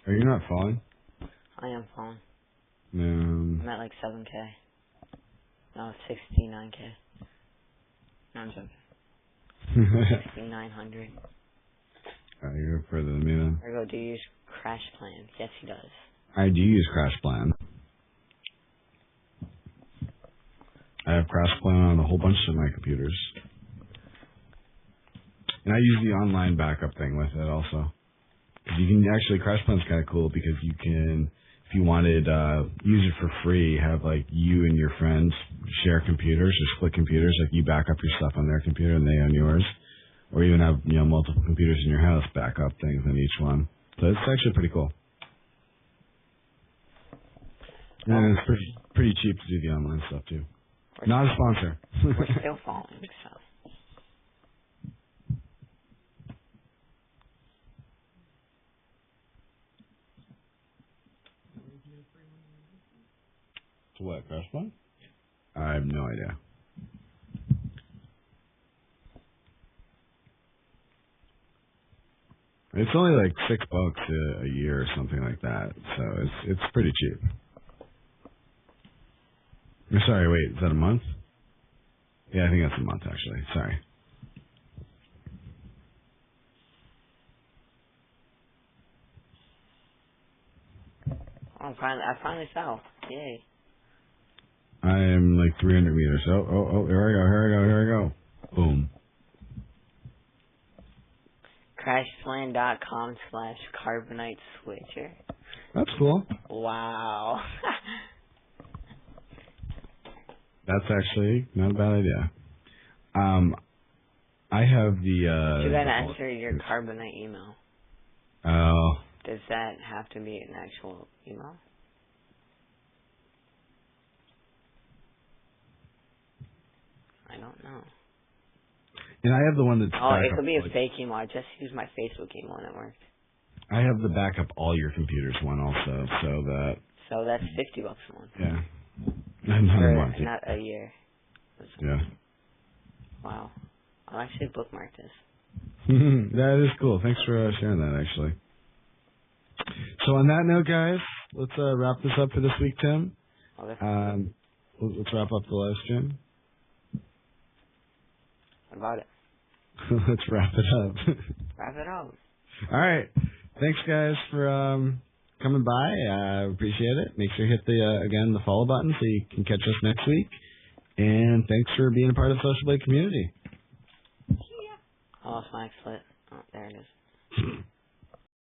Are you not falling? I am falling. No. I'm at like 7K. No, 69K. No, I'm joking. 6,900. You're further than me then. Ergo, do you use Crash Plan? Yes, he does. I do use Crash Plan. I have Crash Plan on a whole bunch of my computers. And I use the online backup thing with it also. Because you can actually, Crash Plan's kind of cool because you can, if you wanted, use it for free, have like you and your friends share computers or split computers, like you back up your stuff on their computer and they on yours. Or even have, multiple computers in your house, back up things on each one. So it's actually pretty cool. And it's pretty cheap to do the online stuff too. Not a sponsor. We're still falling, so. To what, Crash Plan? I have no idea. It's only like $6 a year or something like that, so it's pretty cheap. I'm sorry, wait, is that a month? Yeah, I think that's a month actually. Sorry. Oh, I finally fell. Yay. I am like 300 meters. Oh, here I go. Boom. Crashplan.com/carbonite switcher. That's cool. Wow. That's actually not a bad idea. I have the. You gotta enter your Carbonite email. Oh. Does that have to be an actual email? I don't know. And I have the one that's. Oh, it could be a fake email. I just used my Facebook email and it worked. I have the backup all your computers one also, so that. So that's $50 a month. Yeah. Not a month. Not a year. Yeah. Wow. I'll actually bookmark this. That is cool. Thanks for sharing that, actually. So on that note, guys, let's wrap this up for this week, Tim. Okay. Let's wrap up the live stream. What about it? Let's wrap it up. Wrap it up. All right. Thanks, guys, for coming by. Appreciate it. Make sure you hit the follow button so you can catch us next week. And thanks for being a part of the Social Blade community. I lost my split. Oh, there it is.